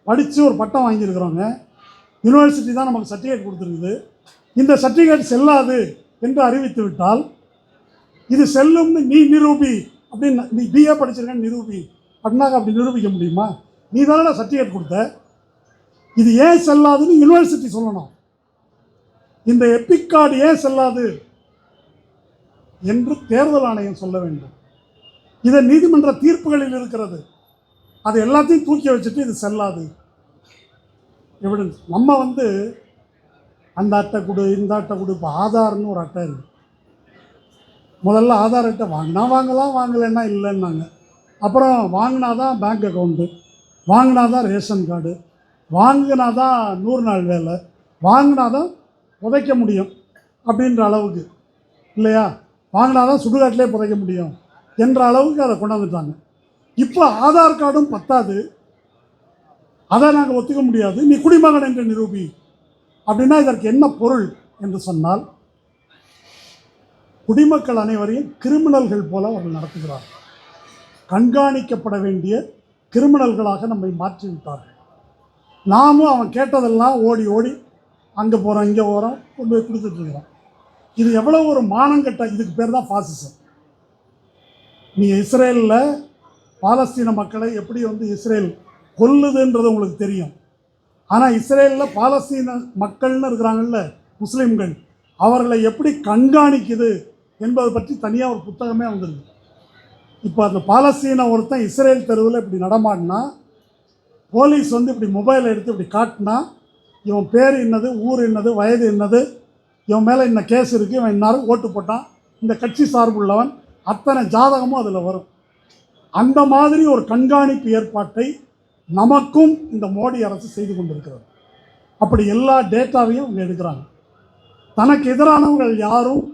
Speaker 1: படித்து ஒரு பட்டம் வாங்கியிருக்கிறோங்க, யூனிவர்சிட்டி தான் நமக்கு சர்டிஃபிகேட் கொடுத்துருக்குது. இந்த சர்டிஃபிகேட் செல்லாது என்று அறிவித்து விட்டால், இது செல்லும்னு நீ நிரூபி அப்படின்னு, நீ பிஏ படிச்சிருக்கேன்னு நிரூபி அப்படின்னாக்க அப்படி நிரூபிக்க முடியுமா? நீ தானே சர்டிஃபிகேட் கொடுத்த. இது ஏன் செல்லாதுன்னு யூனிவர்சிட்டி சொல்லணும். இந்த எபிக் கார்டு ஏன் செல்லாது என்று தேர்தல் ஆணையம் சொல்ல வேண்டும். இதை நீதிமன்ற தீர்ப்புகளில் இருக்கிறது. அது எல்லாத்தையும் தூக்கி வச்சுட்டு இது செல்லாது எவிடன்ஸ். நம்ம வந்து அந்த அட்டை கொடு, இந்த அட்டை கொடு. இப்போ ஆதார்னு ஒரு அட்டை இருக்குது. முதல்ல ஆதார் அட்டை வாங்கினா வாங்கலாம், வாங்கலைன்னா இல்லைன்னாங்க. அப்புறம் வாங்கினா தான் பேங்க் அக்கௌண்ட்டு, வாங்கினா தான் ரேஷன் கார்டு, வாங்கினா தான் 100 நாள் வேலை, வாங்கினா தான் புதைக்க முடியும் அப்படின்ற அளவுக்கு இல்லையா, வாங்கினா தான் சுடுகாட்டிலே புதைக்க முடியும் என்ற அளவுக்கு அதை கொண்டு வந்துட்டாங்க. இப்போ ஆதார் கார்டும் பத்தாது, அதை நாங்கள் ஒத்துக்க முடியாது, நீ குடிமகன் என்று நிரூபி அப்படின்னா இதற்கு என்ன பொருள் என்று சொன்னால், குடிமக்கள் அனைவரையும் கிரிமினல்கள் போல அவர்கள் நடத்துகிறார்கள். கண்காணிக்கப்பட வேண்டிய கிரிமினல்களாக நம்மை மாற்றிவிட்டார்கள். நாமும் அவன் கேட்டதெல்லாம் ஓடி ஓடி அங்கே போகிறோம், இங்கே போகிறோம், கொண்டு போய் கொடுத்துட்ருக்குறோம். இது எவ்வளோ ஒரு மானங்கட்ட, இதுக்கு பேர் தான் ஃபாசிசம். நீங்கள் இஸ்ரேலில் பாலஸ்தீன மக்களை எப்படி வந்து இஸ்ரேல் கொல்லுதுன்றது உங்களுக்கு தெரியும். ஆனால் இஸ்ரேலில் பாலஸ்தீன மக்கள்னு இருக்கிறாங்கல்ல, முஸ்லீம்கள், அவர்களை எப்படி கண்காணிக்குது என்பதை பற்றி தனியாக ஒரு புத்தகமே வந்துருக்கு. இப்போ அந்த பாலஸ்தீன ஒருத்தன் இஸ்ரேல் தெருவில் இப்படி நடமாடினா, போலீஸ் வந்து இப்படி மொபைலை எடுத்து இப்படி காட்டினா, இவன் பேர் என்னது, ஊர் என்னது, வயது என்னது, இவன் மேலே இன்ன கேஸ் இருக்குது, இவன் இன்னாரும் ஓட்டு போட்டான், இந்த கட்சி சார்புள்ளவன், அத்தனை ஜாதகமும் அதில் வரும். அந்த மாதிரி ஒரு கண்காணிப்பு ஏற்பாட்டை நமக்கும் இந்த மோடி அரசு செய்து கொண்டிருக்கிறது. அப்படி எல்லா டேட்டாவையும் அவங்க எடுக்கிறாங்க. தனக்கு எதிரானவர்கள் யாரும்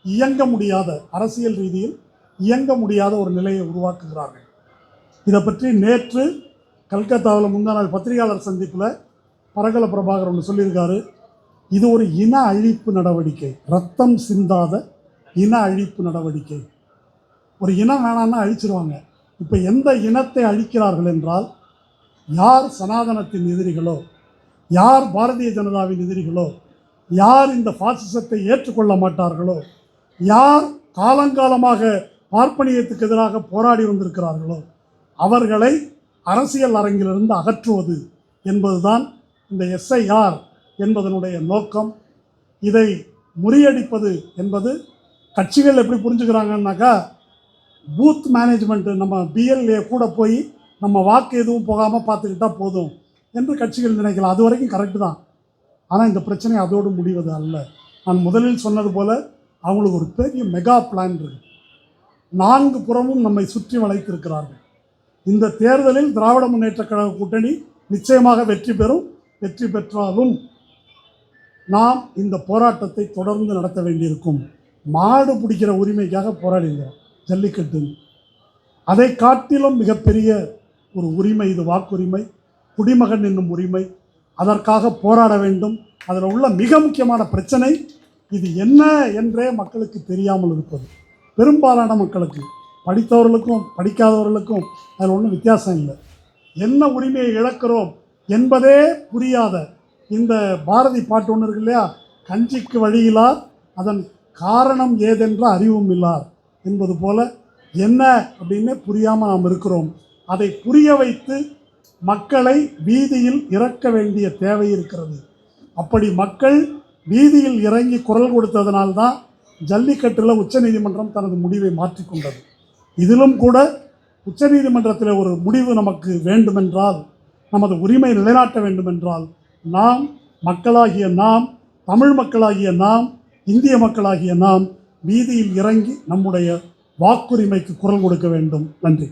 Speaker 1: இயங்க முடியாத, அரசியல் ரீதியில் இயங்க முடியாத ஒரு நிலையை உருவாக்குகிறார்கள். இதை பற்றி நேற்று கல்கத்தாவில் முந்தா நாள் பத்திரிகையாளர் சந்திப்பில் பரகல பிரபாகர் ஒன்று சொல்லியிருக்காரு. இது ஒரு இன அழிப்பு நடவடிக்கை, ரத்தம் சிந்தாத இன அழிப்பு நடவடிக்கை. ஒரு இனம் வேணான்னா அழிச்சிருவாங்க. இப்போ எந்த இனத்தை அழிக்கிறார்கள் என்றால், யார் சனாதனத்தின் எதிரிகளோ, யார் பாரதிய ஜனதாவின் எதிரிகளோ, யார் இந்த பாசிசத்தை ஏற்றுக்கொள்ள மாட்டார்களோ, யார் காலங்காலமாக பார்ப்பனியத்துக்கு எதிராக போராடி வந்திருக்கிறார்களோ, அவர்களை அரசியல் அரங்கிலிருந்து அகற்றுவது என்பதுதான் இந்த எஸ்ஐஆர் என்பதனுடைய நோக்கம். இதை முறியடிப்பது என்பது கட்சிகள் எப்படி புரிஞ்சுக்கிறாங்கன்னாக்கா, பூத் மேனேஜ்மெண்ட்டு, நம்ம பிஎல்ஏ கூட போய் நம்ம வாக்கு எதுவும் போகாமல் பார்த்துக்கிட்டா போதும் என்று கட்சிகள் நினைக்கலாம். அது வரைக்கும் கரெக்டு தான். ஆனால் இந்த பிரச்சனை அதோடு முடிவது அல்ல. நான் முதலில் சொன்னது போல் அவங்களுக்கு ஒரு பெரிய மெகா பிளான் இருக்குது. 4 புறமும் நம்மை சுற்றி வளைத்திருக்கிறார்கள். இந்த தேர்தலில் திராவிட முன்னேற்ற கழக கூட்டணி நிச்சயமாக வெற்றி பெறும். வெற்றி பெற்றாலும் நாம் இந்த போராட்டத்தை தொடர்ந்து நடத்த வேண்டியிருக்கும். மாடு பிடிக்கிற உரிமைக்காக போராடுகிறோம், ஜல்லிக்கட்டு. அதை காட்டிலும் மிகப்பெரிய ஒரு உரிமை இது, வாக்குரிமை, குடிமகன் என்னும் உரிமை. அதற்காக போராட வேண்டும். அதில் உள்ள மிக முக்கியமான பிரச்சனை இது என்ன என்றே மக்களுக்கு தெரியாமல் இருப்பது. பெரும்பாலான மக்களுக்கு, படித்தவர்களுக்கும் படிக்காதவர்களுக்கும் அதில் ஒன்றும் வித்தியாசம் இல்லை. என்ன உரிமையை இழக்கிறோம் என்பதே புரியாத இந்த பாரதி பாட்டு ஒன்று இருக்கு இல்லையா, கஞ்சிக்கு வழியிலார் அதன் காரணம் ஏதென்ற அறிவும் இல்லார் என்பது போல என்ன அப்படின்னு புரியாமல் நாம் இருக்கிறோம். அதை புரிய வைத்து மக்களை வீதியில் இறக்க வேண்டிய தேவை இருக்கிறது. அப்படி மக்கள் வீதியில் இறங்கி குரல் கொடுத்ததனால்தான் ஜல்லிக்கட்டில் உச்சநீதிமன்றம் தனது முடிவை மாற்றிக்கொண்டது. இதிலும் கூட உச்சநீதிமன்றத்தில் ஒரு முடிவு நமக்கு வேண்டுமென்றால், நமது உரிமை நிலைநாட்ட வேண்டுமென்றால், நாம் மக்களாகிய நாம், தமிழ் மக்களாகிய நாம், இந்திய மக்களாகிய நாம் வீதியில் இறங்கி நம்முடைய வாக்குரிமைக்கு குரல் கொடுக்க வேண்டும். நன்றி.